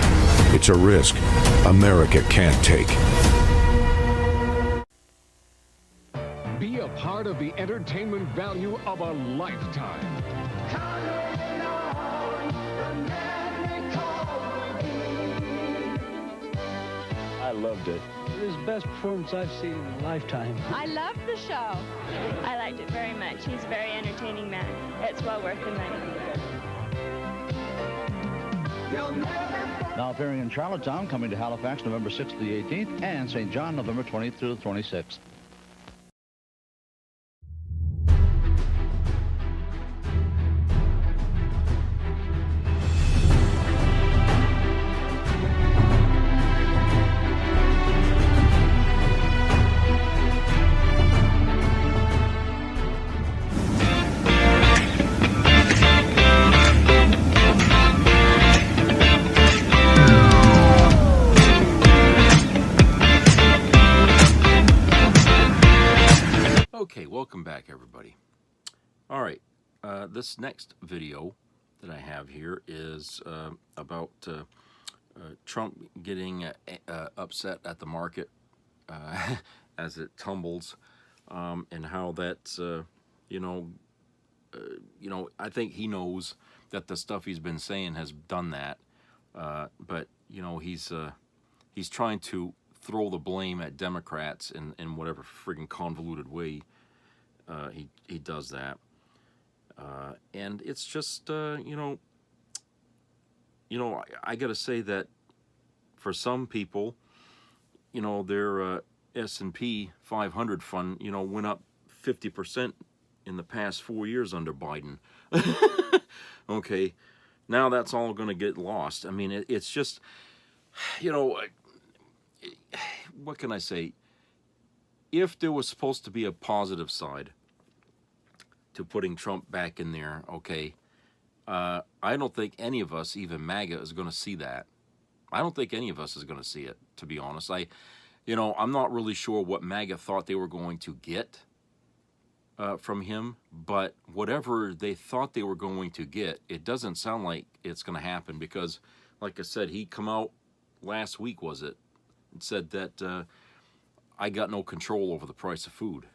It's a risk America can't take. Be a part of the entertainment value of a lifetime. I loved it. It was the best performance I've seen in a lifetime. I loved the show. I liked it very much. He's a very entertaining man. It's well worth the money. Now appearing in Charlottetown, coming to Halifax November 6th to the 18th, and St. John November 20th through the 26th. Okay, welcome back, everybody. All right, this next video that I have here is about Trump getting upset at the market as it tumbles, and how that's I think he knows that the stuff he's been saying has done that, but he's trying to throw the blame at Democrats in whatever friggin' convoluted way he does that, and it's just I gotta say that for some people, their S&P 500 fund went up 50% in the past 4 years under Biden. Okay, now that's all going to get lost. I mean, it's just what can I say? If there was supposed to be a positive side to putting Trump back in there, okay, I don't think any of us, even MAGA, is going to see that. I don't think any of us is going to see it, to be honest. I'm not really sure what MAGA thought they were going to get from him, but whatever they thought they were going to get, it doesn't sound like it's going to happen, because, like I said, he come out last week, was it, and said that I got no control over the price of food.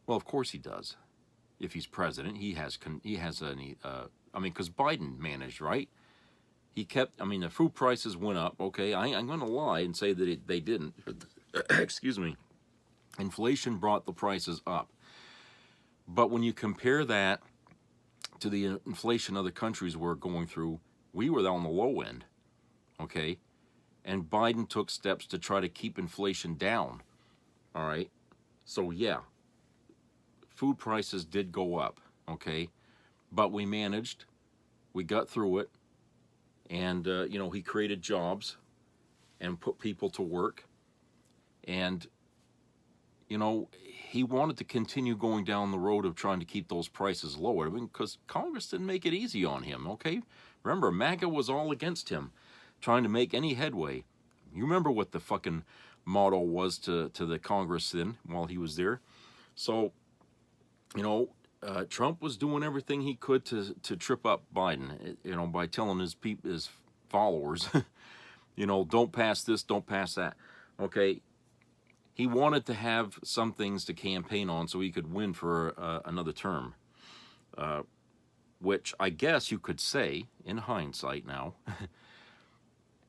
Well, of course he does. If he's president, he has any. Because Biden managed, right? He kept. The food prices went up. Okay, I'm going to lie and say that they didn't. Excuse me. Inflation brought the prices up. But when you compare that to the inflation other countries were going through, we were on the low end. Okay, and Biden took steps to try to keep inflation down. All right, so yeah. Food prices did go up, okay, but we managed, we got through it, and he created jobs and put people to work, and he wanted to continue going down the road of trying to keep those prices lower, because Congress didn't make it easy on him, okay? Remember, MAGA was all against him, trying to make any headway. You remember what the fucking motto was to the Congress then, while he was there. So Trump was doing everything he could to trip up Biden, by telling his followers, don't pass this, don't pass that. Okay, he wanted to have some things to campaign on so he could win for another term, which I guess you could say, in hindsight now,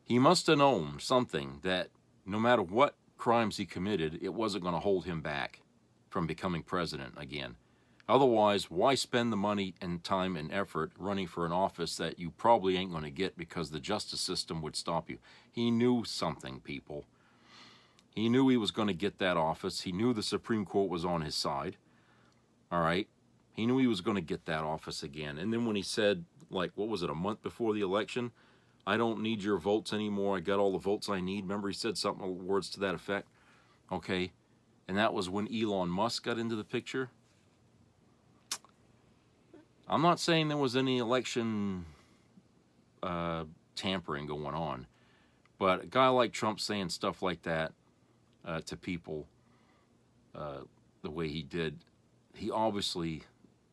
he must have known something, that no matter what crimes he committed, it wasn't going to hold him back from becoming president again. Otherwise, why spend the money and time and effort running for an office that you probably ain't going to get, because the justice system would stop you? He knew something, people. He knew he was going to get that office. He knew the Supreme Court was on his side. All right? He knew he was going to get that office again. And then when he said, what was it, a month before the election, I don't need your votes anymore, I got all the votes I need. Remember, he said something, words to that effect? Okay? And that was when Elon Musk got into the picture. I'm not saying there was any election tampering going on, but a guy like Trump saying stuff like that to people the way he did, he obviously,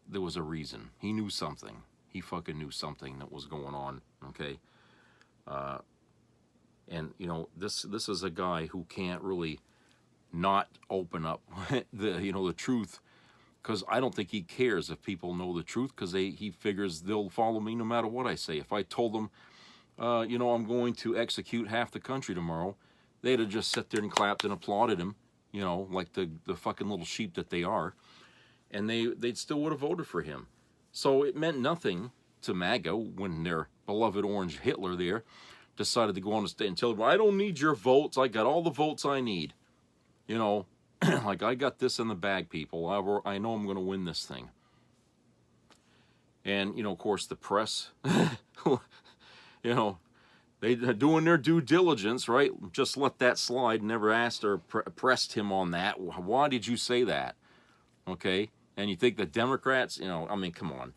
there was a reason. He knew something. He fucking knew something that was going on, okay? And, this is a guy who can't really not open up the truth, because I don't think he cares if people know the truth, because he figures they'll follow me no matter what I say. If I told them, I'm going to execute half the country tomorrow, they'd have just sat there and clapped and applauded him, like the fucking little sheep that they are, and they still would have voted for him. So it meant nothing to MAGA when their beloved orange Hitler there decided to go on the stage and tell them, I don't need your votes, I got all the votes I need. Like, I got this in the bag, people. I know I'm going to win this thing. And, of course, the press, they're doing their due diligence, right? Just let that slide, never asked or pressed him on that. Why did you say that? Okay? And you think the Democrats, come on.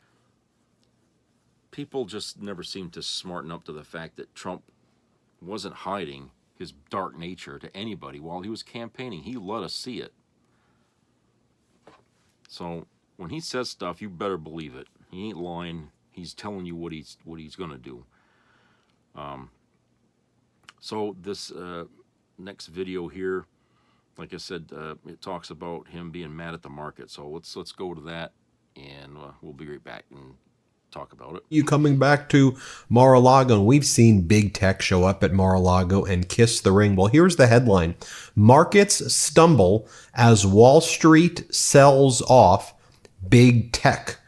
People just never seem to smarten up to the fact that Trump wasn't hiding his dark nature to anybody while he was campaigning. He let us see it. So when he says stuff, you better believe it. He ain't lying. He's telling you what he's going to do. So this next video here, like I said, it talks about him being mad at the market. So let's go to that, and we'll be right back and talk about it. You coming back to Mar-a-Lago, and we've seen big tech show up at Mar-a-Lago and kiss the ring. Well, here's the headline. Markets stumble as Wall Street sells off big tech.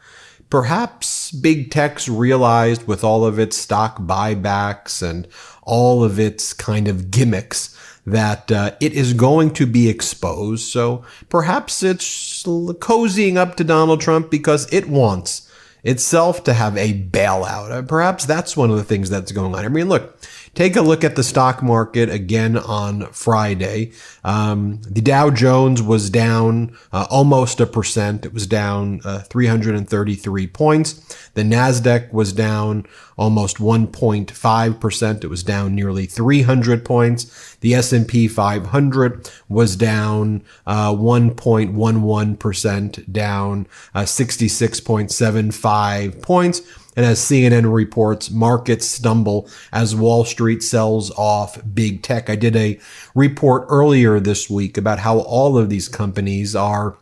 Perhaps big tech's realized with all of its stock buybacks and all of its kind of gimmicks that it is going to be exposed. So perhaps it's cozying up to Donald Trump because it wants itself to have a bailout. Perhaps that's one of the things that's going on. I mean, look, take a look at the stock market again on Friday. The Dow Jones was down almost 1%. It was down 333 points. The NASDAQ was down almost 1.5%. It was down nearly 300 points. The S&P 500 was down 1.11%, down 66.75 points. And as CNN reports, markets stumble as Wall Street sells off big tech. I did a report earlier this week about how all of these companies have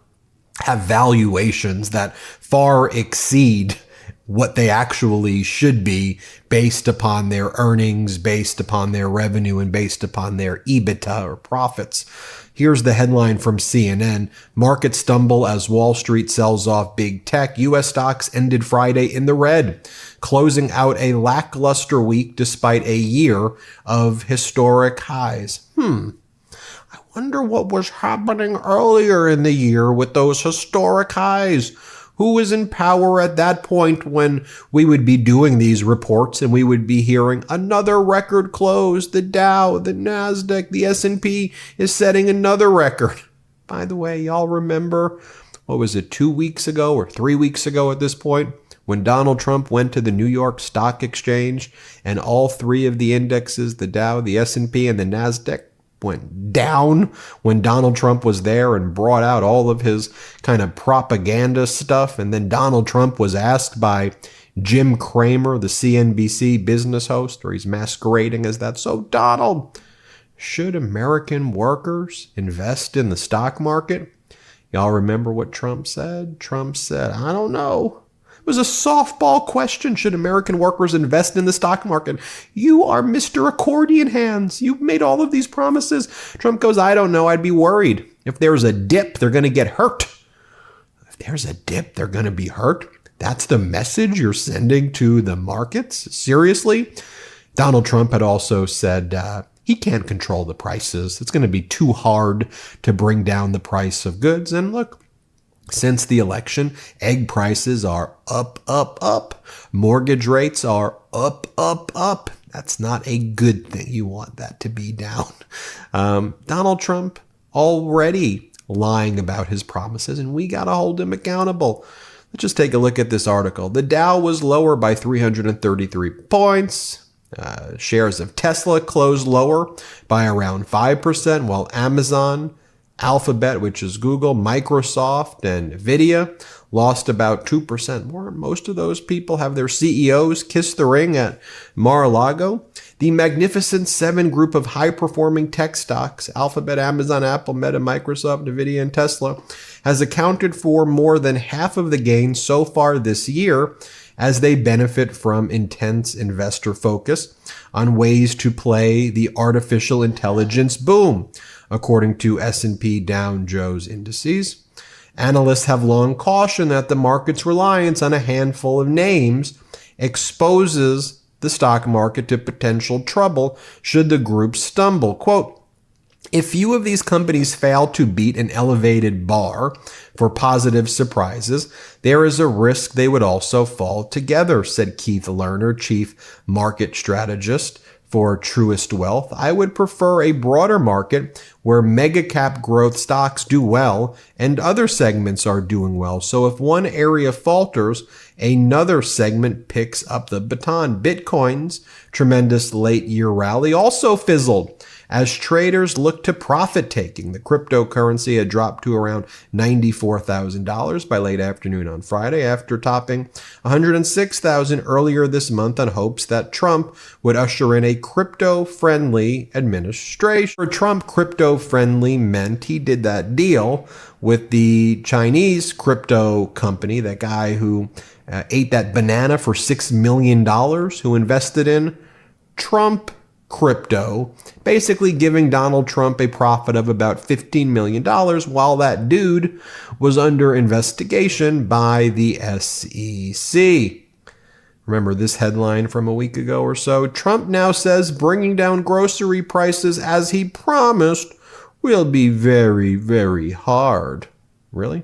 valuations that far exceed what they actually should be based upon their earnings, based upon their revenue, and based upon their EBITDA or profits. Here's the headline from CNN. Markets stumble as Wall Street sells off big tech. U.S. stocks ended Friday in the red, closing out a lackluster week despite a year of historic highs. I wonder what was happening earlier in the year with those historic highs. Who was in power at that point when we would be doing these reports and we would be hearing another record close? The Dow, the NASDAQ, the S&P is setting another record. By the way, y'all remember, what was it, 2 weeks ago or 3 weeks ago at this point, when Donald Trump went to the New York Stock Exchange and all three of the indexes, the Dow, the S&P, and the NASDAQ, went down when Donald Trump was there and brought out all of his kind of propaganda stuff. And then Donald Trump was asked by Jim Cramer, the CNBC business host, or he's masquerading as that. So, Donald, should American workers invest in the stock market? Y'all remember what Trump said? Trump said, I don't know. It was a softball question. Should American workers invest in the stock market? You are Mr. Accordion Hands. You've made all of these promises. Trump goes, I don't know. I'd be worried. If there's a dip, they're going to get hurt. If there's a dip, they're going to be hurt. That's the message you're sending to the markets? Seriously? Donald Trump had also said he can't control the prices. It's going to be too hard to bring down the price of goods. And look, since the election, egg prices are up, up, up. Mortgage rates are up, up, up. That's not a good thing. You want that to be down. Donald Trump already lying about his promises, and we got to hold him accountable. Let's just take a look at this article. The Dow was lower by 333 points. Shares of Tesla closed lower by around 5%, while Amazon Alphabet, which is Google, Microsoft, and Nvidia lost about 2% more. Most of those people have their CEOs kiss the ring at Mar-a-Lago. The Magnificent Seven group of high-performing tech stocks, Alphabet, Amazon, Apple, Meta, Microsoft, Nvidia, and Tesla, has accounted for more than half of the gains so far this year as they benefit from intense investor focus on ways to play the artificial intelligence boom, according to S&P Dow Jones indices. Analysts have long cautioned that the market's reliance on a handful of names exposes the stock market to potential trouble should the group stumble. Quote, if few of these companies fail to beat an elevated bar for positive surprises, there is a risk they would also fall together, said Keith Lerner, chief market strategist for Truist Wealth. I would prefer a broader market where mega cap growth stocks do well and other segments are doing well. So if one area falters, another segment picks up the baton. Bitcoin's tremendous late year rally also fizzled as traders look to profit taking. The cryptocurrency had dropped to around $94,000 by late afternoon on Friday after topping $106,000 earlier this month on hopes that Trump would usher in a crypto-friendly administration. For Trump, crypto-friendly meant he did that deal with the Chinese crypto company, that guy who ate that banana for $6 million, who invested in Trump crypto, basically giving Donald Trump a profit of about $15 million while that dude was under investigation by the SEC. Remember this headline from a week ago or so? Trump now says bringing down grocery prices as he promised will be very, very hard. Really?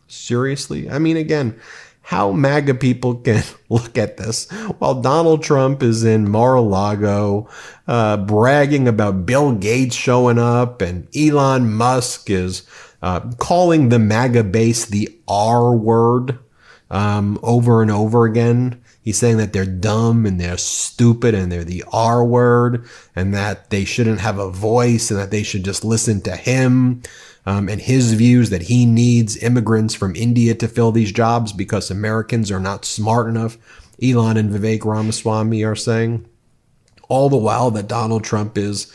Seriously? I mean, again, how MAGA people can look at this while Donald Trump is in Mar-a-Lago bragging about Bill Gates showing up and Elon Musk is calling the MAGA base the R word over and over again. He's saying that they're dumb and they're stupid and they're the R word and that they shouldn't have a voice and that they should just listen to him. And his views that he needs immigrants from India to fill these jobs because Americans are not smart enough, Elon and Vivek Ramaswamy are saying. All the while that Donald Trump is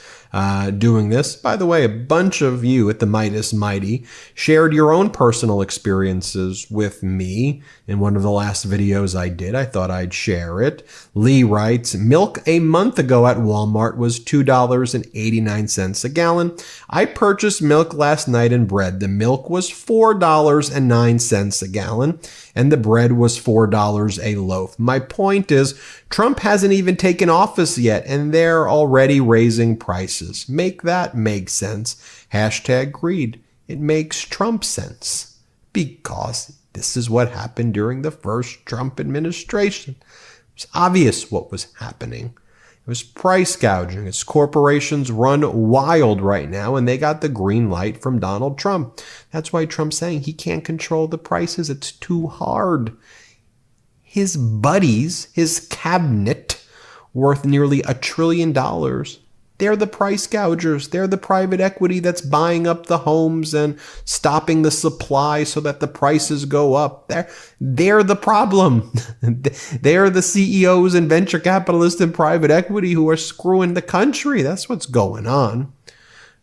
doing this. By the way, a bunch of you at the Midas Mighty shared your own personal experiences with me in one of the last videos I did. I thought I'd share it. Lee writes, milk a month ago at Walmart was $2.89 a gallon. I purchased milk last night and bread. The milk was $4.09 a gallon and the bread was $4 a loaf. My point is, Trump hasn't even taken office yet and they're already raising prices. Make that make sense. Hashtag greed. It makes Trump sense because this is what happened during the first Trump administration. It's obvious what was happening. It was price gouging. Its corporations run wild right now, and they got the green light from Donald Trump. That's why Trump's saying he can't control the prices. It's too hard. His buddies, his cabinet, worth nearly $1 trillion, they're the price gougers. They're the private equity that's buying up the homes and stopping the supply so that the prices go up. They're the problem. They're the CEOs and venture capitalists and private equity who are screwing the country. That's what's going on.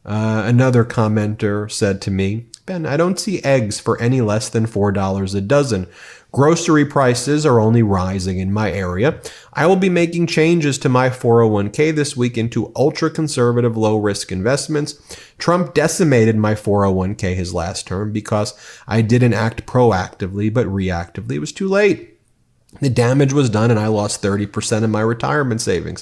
Another commenter said to me, Ben, I don't see eggs for any less than $4 a dozen. Grocery prices are only rising in my area. I will be making changes to my 401k this week into ultra-conservative low-risk investments. Trump decimated my 401k his last term because I didn't act proactively, but reactively. It was too late. The damage was done and I lost 30% of my retirement savings.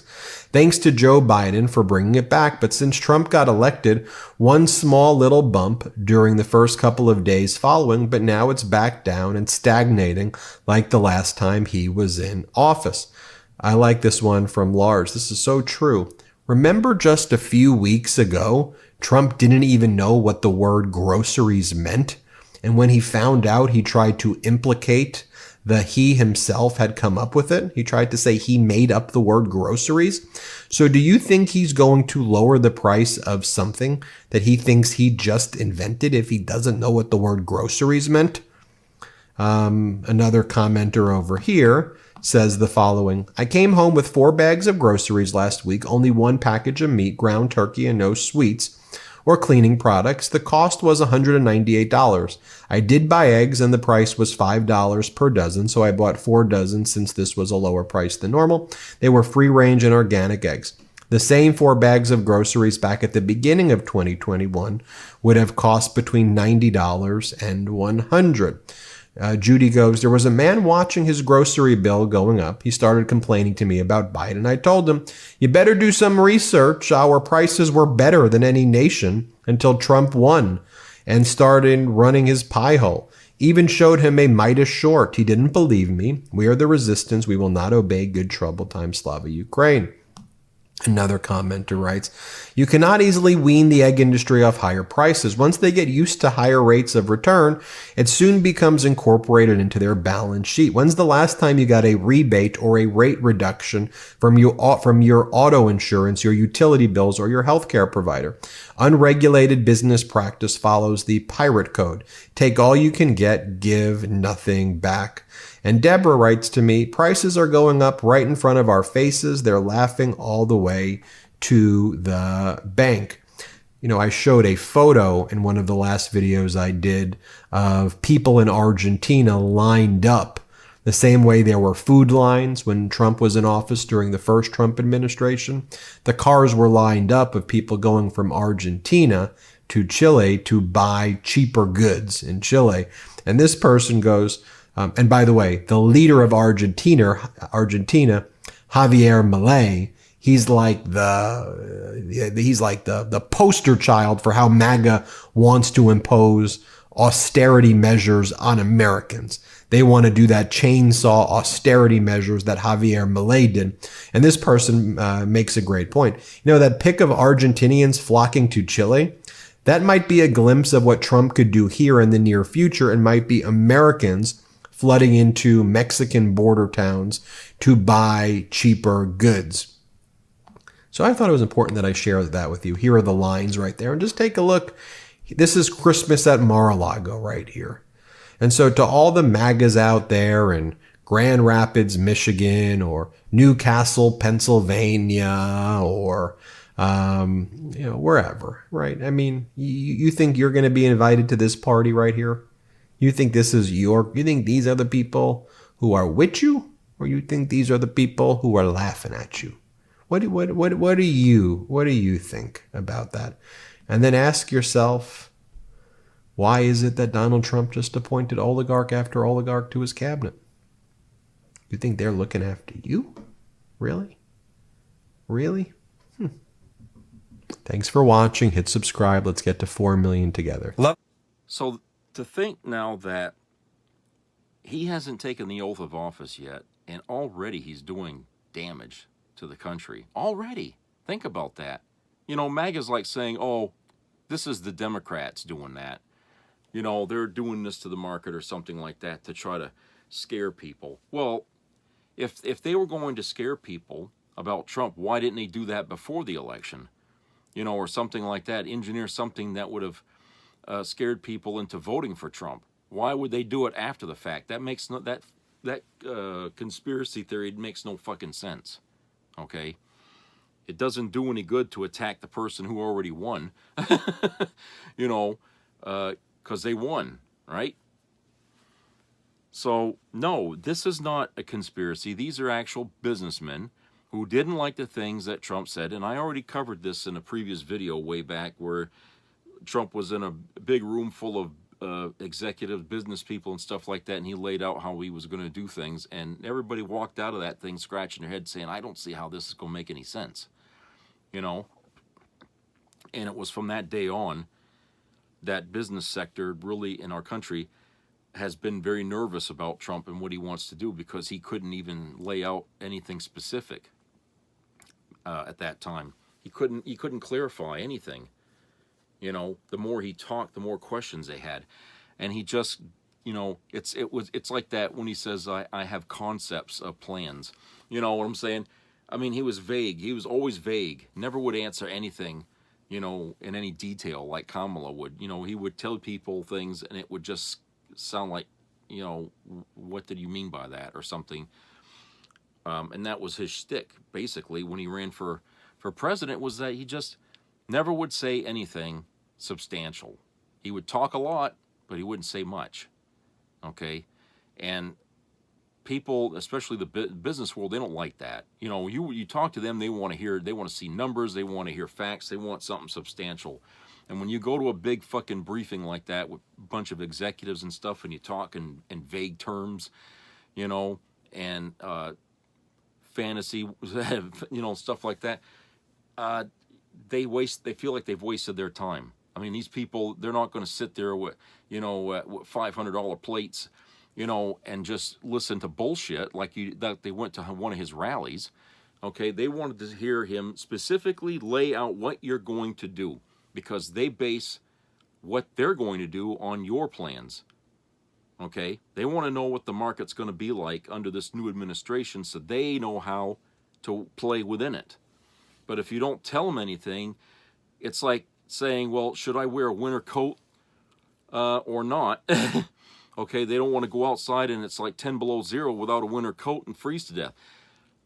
Thanks to Joe Biden for bringing it back. But since Trump got elected, one small little bump during the first couple of days following, but now it's back down and stagnating like the last time he was in office. I like this one from Lars. This is so true. Remember just a few weeks ago, Trump didn't even know what the word groceries meant. And when he found out, he tried to implicate he himself had come up with it. He tried to say he made up the word groceries. So do you think he's going to lower the price of something that he thinks he just invented if he doesn't know what the word groceries meant? Another commenter over here says the following: I came home with 4 bags of groceries last week, only 1 package of meat, ground turkey, and no sweets or cleaning products. The cost was $198. I did buy eggs and the price was $5 per dozen, so I bought 4 dozen since this was a lower price than normal. They were free range and organic eggs. The same 4 bags of groceries back at the beginning of 2021 would have cost between $90 and $100. Judy goes, there was a man watching his grocery bill going up. He started complaining to me about Biden. I told him, you better do some research. Our prices were better than any nation until Trump won and started running his pie hole. Even showed him a Midas short. He didn't believe me. We are the resistance. We will not obey. Good trouble time, Slava Ukraine. Another commenter writes, you cannot easily wean the egg industry off higher prices. Once they get used to higher rates of return, it soon becomes incorporated into their balance sheet. When's the last time you got a rebate or a rate reduction from your auto insurance, your utility bills, or your healthcare provider? Unregulated business practice follows the pirate code. Take all you can get, give nothing back. And Deborah writes to me, prices are going up right in front of our faces. They're laughing all the way to the bank. You know, I showed a photo in one of the last videos I did of people in Argentina lined up the same way there were food lines when Trump was in office during the first Trump administration. The cars were lined up of people going from Argentina to Chile to buy cheaper goods in Chile. And this person goes, and by the way, the leader of Argentina, Javier Milei, he's like the poster child for how MAGA wants to impose austerity measures on Americans. They want to do that chainsaw austerity measures that Javier Milei did. And this person makes a great point. You know, that pic of Argentinians flocking to Chile, that might be a glimpse of what Trump could do here in the near future, and might be Americans flooding into Mexican border towns to buy cheaper goods. So I thought it was important that I share that with you. Here are the lines right there. And just take a look. This is Christmas at Mar-a-Lago right here. And so to all the MAGAs out there in Grand Rapids, Michigan, or Newcastle, Pennsylvania, or wherever, right? I mean, you think you're going to be invited to this party right here? You think this is you think these are the people who are with you, or you think these are the people who are laughing at you? What do you think about that? And then ask yourself, why is it that Donald Trump just appointed oligarch after oligarch to his cabinet? You think they're looking after you? Really? Really? Thanks for watching. Hit subscribe. Let's get to 4 million together. So to think now that he hasn't taken the oath of office yet, and already he's doing damage to the country. Already. Think about that. You know, MAGA's like saying, oh, this is the Democrats doing that. You know, they're doing this to the market or something like that to try to scare people. Well, if they were going to scare people about Trump, why didn't they do that before the election? You know, or something like that, engineer something that would have scared people into voting for Trump. Why would they do it after the fact? That makes no that conspiracy theory makes no fucking sense. Okay, it doesn't do any good to attack the person who already won. You know, because they won, right? So no, this is not a conspiracy. These are actual businessmen who didn't like the things that Trump said, and I already covered this in a previous video way back where Trump was in a big room full of executive business people and stuff like that, and he laid out how he was going to do things, and everybody walked out of that thing scratching their head saying, I don't see how this is going to make any sense, you know? And it was from that day on that business sector really in our country has been very nervous about Trump and what he wants to do, because he couldn't even lay out anything specific at that time. He couldn't clarify anything. You know, the more he talked, the more questions they had. And he just you know, it's like that when he says, I have concepts of plans. You know what I'm saying? I mean, he was vague. He was always vague. Never would answer anything, you know, in any detail like Kamala would. You know, he would tell people things and it would just sound like, you know, what did you mean by that or something. And that was his shtick, basically, when he ran for president, was that he just never would say anything substantial. He would talk a lot, but he wouldn't say much. Okay? And people, especially the business world, they don't like that. You know, you talk to them, they want to see numbers, they want to hear facts, they want something substantial. And when you go to a big fucking briefing like that with a bunch of executives and stuff, and you talk in vague terms, you know, and fantasy, you know, stuff like that, they feel like they've wasted their time. I mean, these people, they're not going to sit there with, you know, with $500 plates, you know, and just listen to bullshit like that they went to one of his rallies. Okay, they wanted to hear him specifically lay out what you're going to do, because they base what they're going to do on your plans. Okay, they want to know what the market's going to be like under this new administration, so they know how to play within it. But if you don't tell them anything, it's like saying, well, should I wear a winter coat or not? Okay, they don't want to go outside and it's like 10 below zero without a winter coat and freeze to death.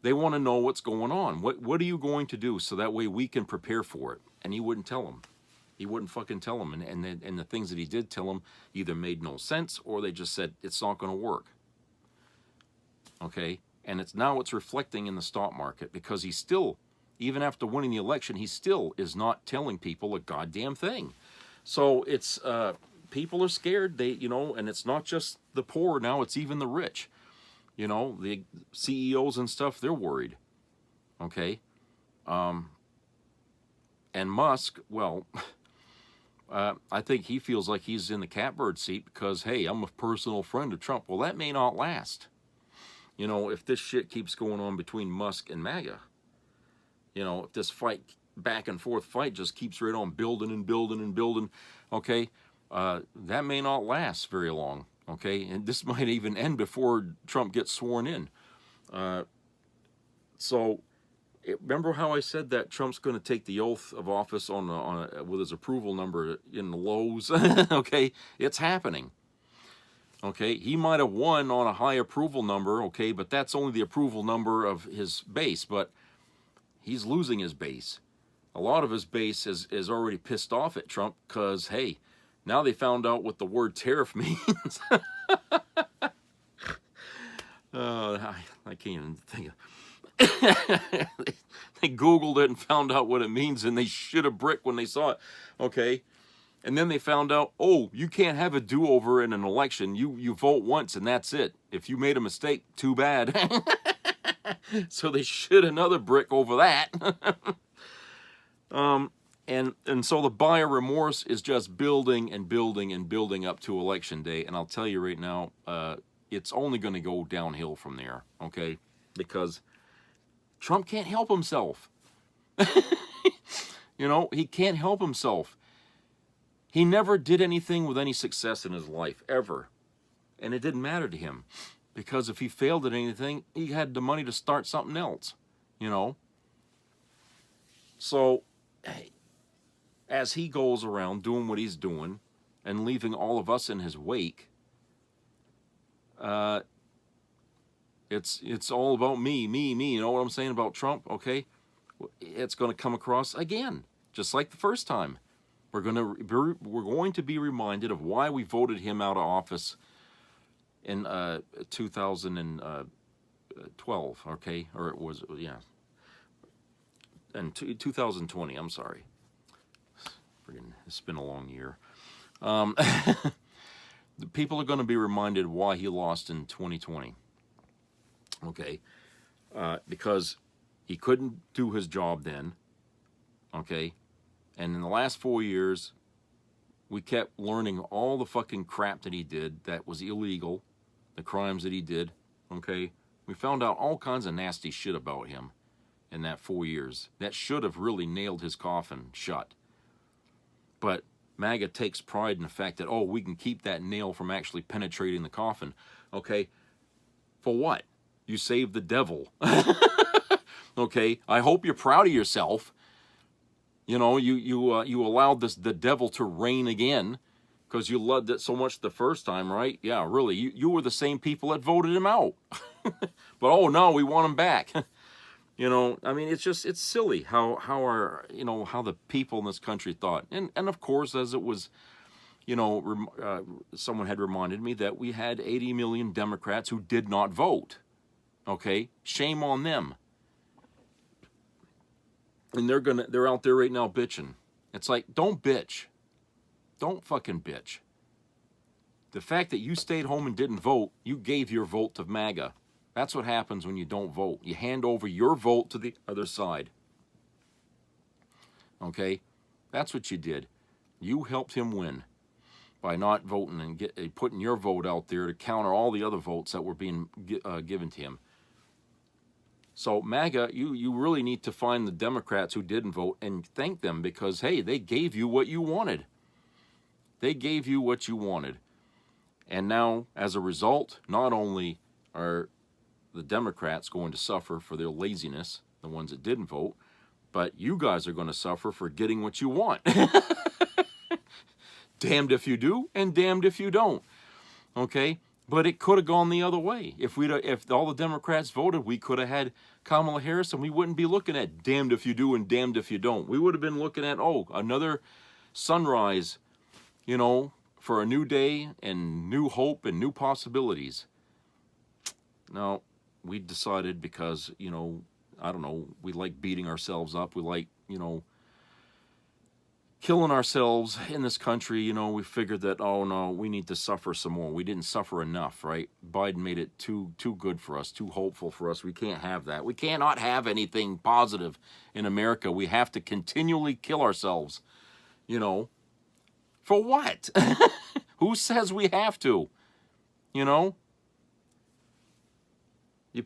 They want to know what's going on. What are you going to do, so that way we can prepare for it? And he wouldn't tell them. He wouldn't fucking tell them. And the things that he did tell them either made no sense, or they just said it's not going to work. Okay? And it's reflecting in the stock market, because he still, even after winning the election, he still is not telling people a goddamn thing. So it's people are scared. They, you know, and it's not just the poor now, it's even the rich. You know, the CEOs and stuff, they're worried. Okay? And Musk, well, I think he feels like he's in the catbird seat because, hey, I'm a personal friend of Trump. Well, that may not last. You know, if this shit keeps going on between Musk and MAGA, you know, if this fight, back and forth fight, just keeps right on building and building and building, okay, that may not last very long, okay? And this might even end before Trump gets sworn in. Remember how I said that Trump's going to take the oath of office with his approval number in the lows? Okay, it's happening. Okay, he might have won on a high approval number, okay, but that's only the approval number of his base, but he's losing his base. A lot of his base is already pissed off at Trump because, hey, now they found out what the word tariff means. I can't even think of they Googled it and found out what it means, and they shit a brick when they saw it. Okay. And then they found out, oh, you can't have a do-over in an election. You vote once and that's it. If you made a mistake, too bad. So they shit another brick over that. And so the buyer remorse is just building and building and building up to election day. And I'll tell you right now, it's only going to go downhill from there, okay? Because Trump can't help himself. You know, he can't help himself. He never did anything with any success in his life, ever. And it didn't matter to him. Because if he failed at anything, he had the money to start something else, you know? So, as he goes around doing what he's doing and leaving all of us in his wake, it's all about me, you know what I'm saying about Trump, okay? It's going to come across again, just like the first time. We're going to be reminded of why we voted him out of office in 2012, okay? Or it was, yeah. And 2020, I'm sorry. It's been a long year. The people are going to be reminded why he lost in 2020. Okay? Because he couldn't do his job then. Okay? And in the last 4 years, we kept learning all the fucking crap that he did that was illegal, the crimes that he did, okay? We found out all kinds of nasty shit about him in that 4 years. That should have really nailed his coffin shut. But MAGA takes pride in the fact that, oh, we can keep that nail from actually penetrating the coffin. Okay, for what? You saved the devil. Okay, I hope you're proud of yourself. You know, you allowed the devil to reign again because you loved it so much the first time, right? Yeah, really, you were the same people that voted him out. But oh no, we want him back. You know, I mean, it's silly how the people in this country thought. And of course, as it was, someone had reminded me that we had 80 million Democrats who did not vote. Okay, shame on them. And they're out there right now bitching. It's like, don't bitch. Don't fucking bitch. The fact that you stayed home and didn't vote, you gave your vote to MAGA. That's what happens when you don't vote. You hand over your vote to the other side. Okay? That's what you did. You helped him win by not voting and putting your vote out there to counter all the other votes that were being given to him. So MAGA, you really need to find the Democrats who didn't vote and thank them because, hey, they gave you what you wanted. They gave you what you wanted. And now, as a result, not only are the Democrats going to suffer for their laziness, the ones that didn't vote, but you guys are going to suffer for getting what you want. Damned if you do, and damned if you don't. Okay? But it could have gone the other way. If all the Democrats voted, we could have had Kamala Harris, and we wouldn't be looking at damned if you do and damned if you don't. We would have been looking at, another sunrise, for a new day and new hope and new possibilities. No, we decided because, I don't know, we like beating ourselves up. We like, killing ourselves in this country. We figured that, oh no, we need to suffer some more. We didn't suffer enough, right? Biden made it too good for us, too hopeful for us. We can't have that. We cannot have anything positive in America. We have to continually kill ourselves, For what? Who says we have to? You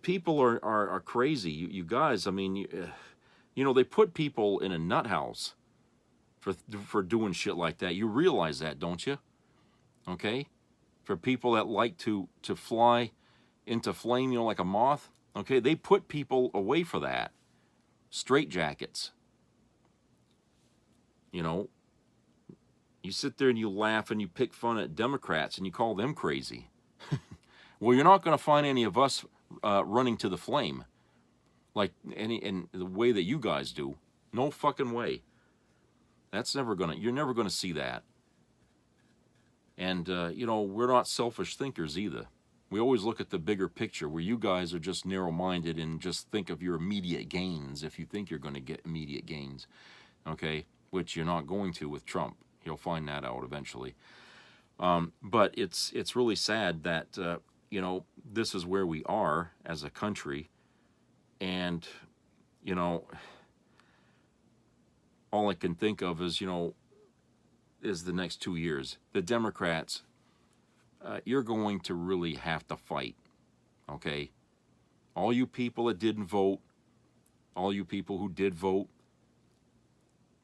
people are crazy. You guys, I mean, they put people in a nut house for doing shit like that. You realize that, don't you? Okay? For people that like to fly into flame, like a moth. Okay? They put people away for that. Straitjackets. You sit there and you laugh and you pick fun at Democrats and you call them crazy. Well, you're not going to find any of us running to the flame like in the way that you guys do. No fucking way. You're never going to see that. And, we're not selfish thinkers either. We always look at the bigger picture where you guys are just narrow-minded and just think of your immediate gains if you think you're going to get immediate gains, okay, which you're not going to with Trump. You'll find that out eventually. But it's really sad that, this is where we are as a country. And, all I can think of is, is the next 2 years. The Democrats, you're going to really have to fight, okay? All you people that didn't vote, all you people who did vote,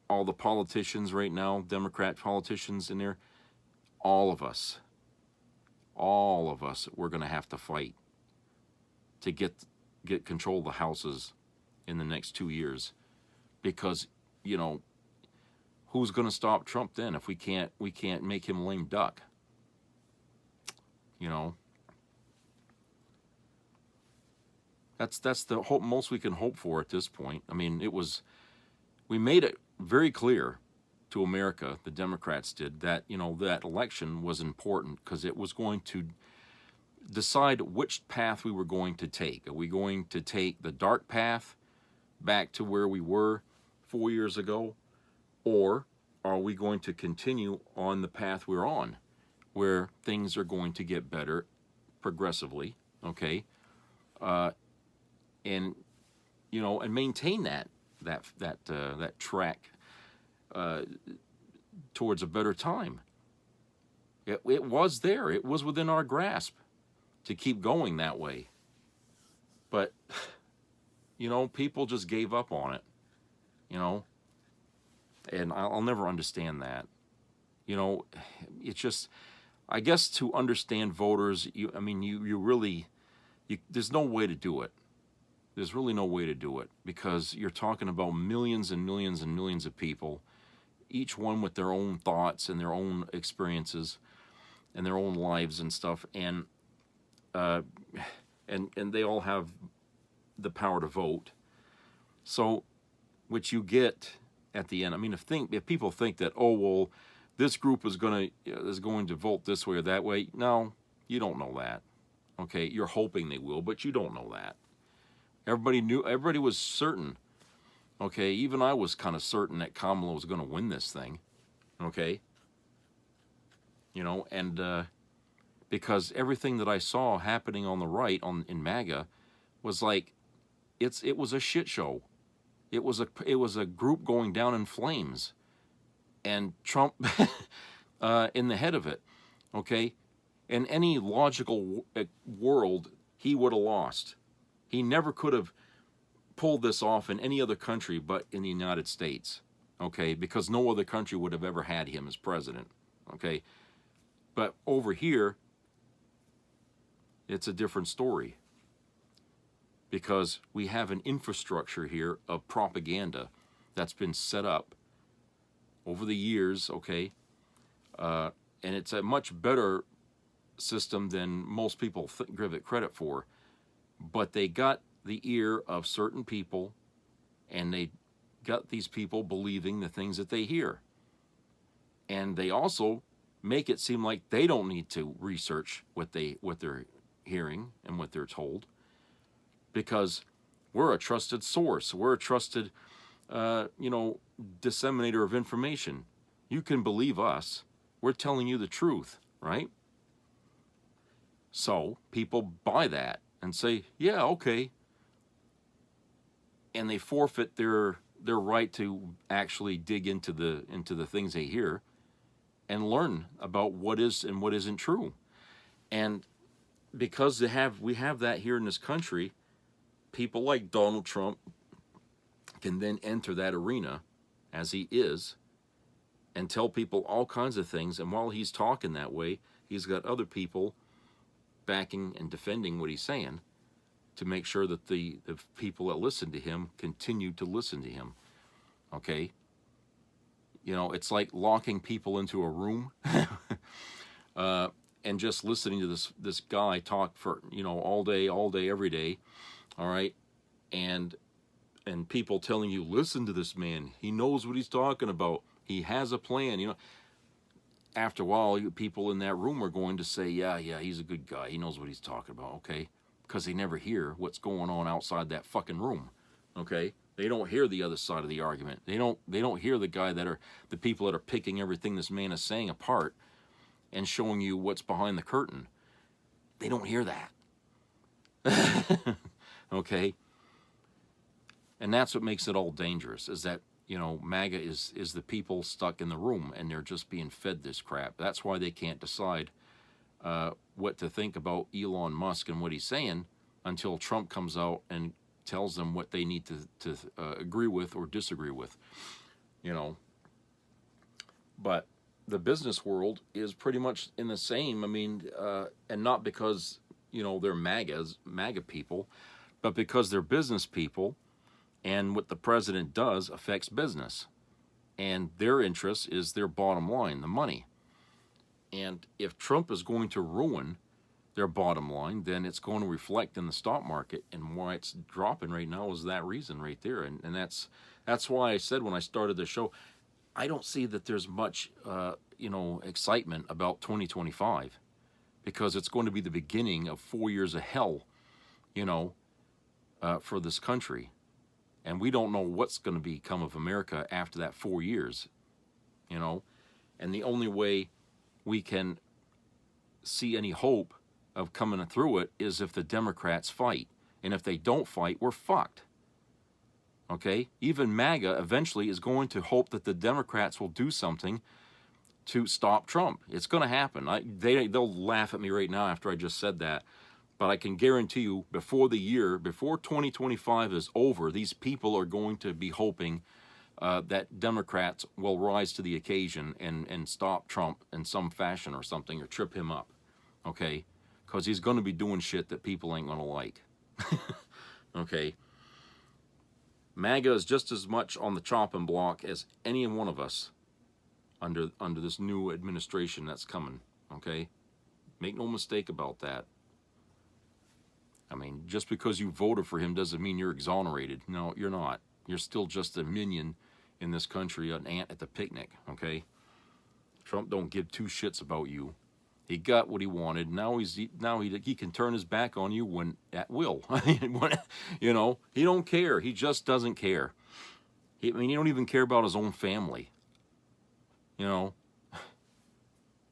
all the politicians right now, Democrat politicians in there, all of us, we're going to have to fight to get control of the houses in the next 2 years. Because, who's going to stop Trump then if we can't make him lame duck? That's the most we can hope for at this point. I mean, we made it very clear to America, the Democrats did, that, that election was important because it was going to decide which path we were going to take. Are we going to take the dark path back to where we were 4 years ago? Or are we going to continue on the path we're on, where things are going to get better progressively, okay? And maintain that track towards a better time. It was there. It was within our grasp to keep going that way. But, people just gave up on it, and I'll never understand that. You know, it's just, I guess to understand voters, you really, there's no way to do it. There's really no way to do it, because you're talking about millions and millions and millions of people, each one with their own thoughts and their own experiences and their own lives and stuff, and they all have the power to vote. So, which you get at the end. I mean, if people think that, oh well, this group is going to vote this way or that way, no, you don't know that. Okay, you're hoping they will, but you don't know that. Everybody was certain. Okay, even I was kind of certain that Kamala was going to win this thing. Okay, you know, and because everything that I saw happening on the right in MAGA was like, it was a shit show. It was a group going down in flames, and Trump in the head of it. Okay, in any logical world, he would have lost. He never could have pulled this off in any other country but in the United States, okay? Because no other country would have ever had him as president, okay? But over here, it's a different story, because we have an infrastructure here of propaganda that's been set up over the years, okay? And it's a much better system than most people give it credit for. But they got the ear of certain people, and they got these people believing the things that they hear. And they also make it seem like they don't need to research what they're hearing and what they're told, because we're a trusted source. We're a trusted, disseminator of information. You can believe us. We're telling you the truth, right? So people buy that and say, yeah, okay. And they forfeit their right to actually dig into the things they hear and learn about what is and what isn't true. And because we have that here in this country, people like Donald Trump can then enter that arena, as he is, and tell people all kinds of things. And while he's talking that way, he's got other people backing and defending what he's saying, to make sure that the people that listen to him continue to listen to him. Okay? You know, it's like locking people into a room and just listening to this guy talk for, all day, every day. All right? And people telling you, listen to this man. He knows what he's talking about. He has a plan, After a while, people in that room are going to say, yeah, he's a good guy. He knows what he's talking about, okay? Because they never hear what's going on outside that fucking room, okay? They don't hear the other side of the argument. They don't hear the people that are picking everything this man is saying apart and showing you what's behind the curtain. They don't hear that. Okay? And that's what makes it all dangerous, is that, MAGA is the people stuck in the room, and they're just being fed this crap. That's why they can't decide what to think about Elon Musk and what he's saying until Trump comes out and tells them what they need to agree with or disagree with, But the business world is pretty much in the same. I mean, and not because, they're MAGA people, but because they're business people. And what the president does affects business. And their interest is their bottom line, the money. And if Trump is going to ruin their bottom line, then it's going to reflect in the stock market. And why it's dropping right now is that reason right there. And that's why I said when I started the show, I don't see that there's much, excitement about 2025. Because it's going to be the beginning of 4 years of hell, for this country. And we don't know what's going to become of America after that 4 years, And the only way we can see any hope of coming through it is if the Democrats fight. And if they don't fight, we're fucked. Okay? Even MAGA eventually is going to hope that the Democrats will do something to stop Trump. It's going to happen. They'll laugh at me right now after I just said that. But I can guarantee you, before 2025 is over, these people are going to be hoping that Democrats will rise to the occasion and stop Trump in some fashion or something, or trip him up, okay? Because he's going to be doing shit that people ain't going to like, okay? MAGA is just as much on the chopping block as any one of us under this new administration that's coming, okay? Make no mistake about that. I mean, just because you voted for him doesn't mean you're exonerated. No, you're not. You're still just a minion in this country, an ant at the picnic, okay? Trump don't give two shits about you. He got what he wanted. Now he can turn his back on you when at will. You know, he don't care. He just doesn't care. I mean, he don't even care about his own family. You know,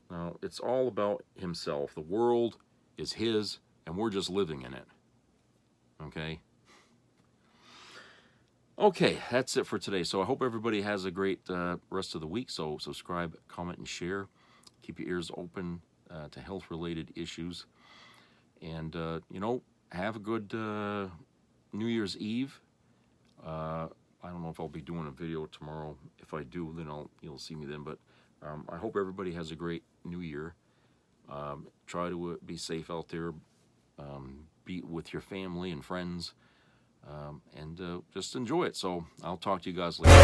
no, it's all about himself. The world is his, and we're just living in it. Okay? Okay, that's it for today. So I hope everybody has a great rest of the week. So subscribe, comment, and share. Keep your ears open to health-related issues. And, you know, have a good New Year's Eve. I don't know if I'll be doing a video tomorrow. If I do, then you'll see me then. But I hope everybody has a great New Year. Try to be safe out there. Be with your family and friends. And just enjoy it. So I'll talk to you guys later.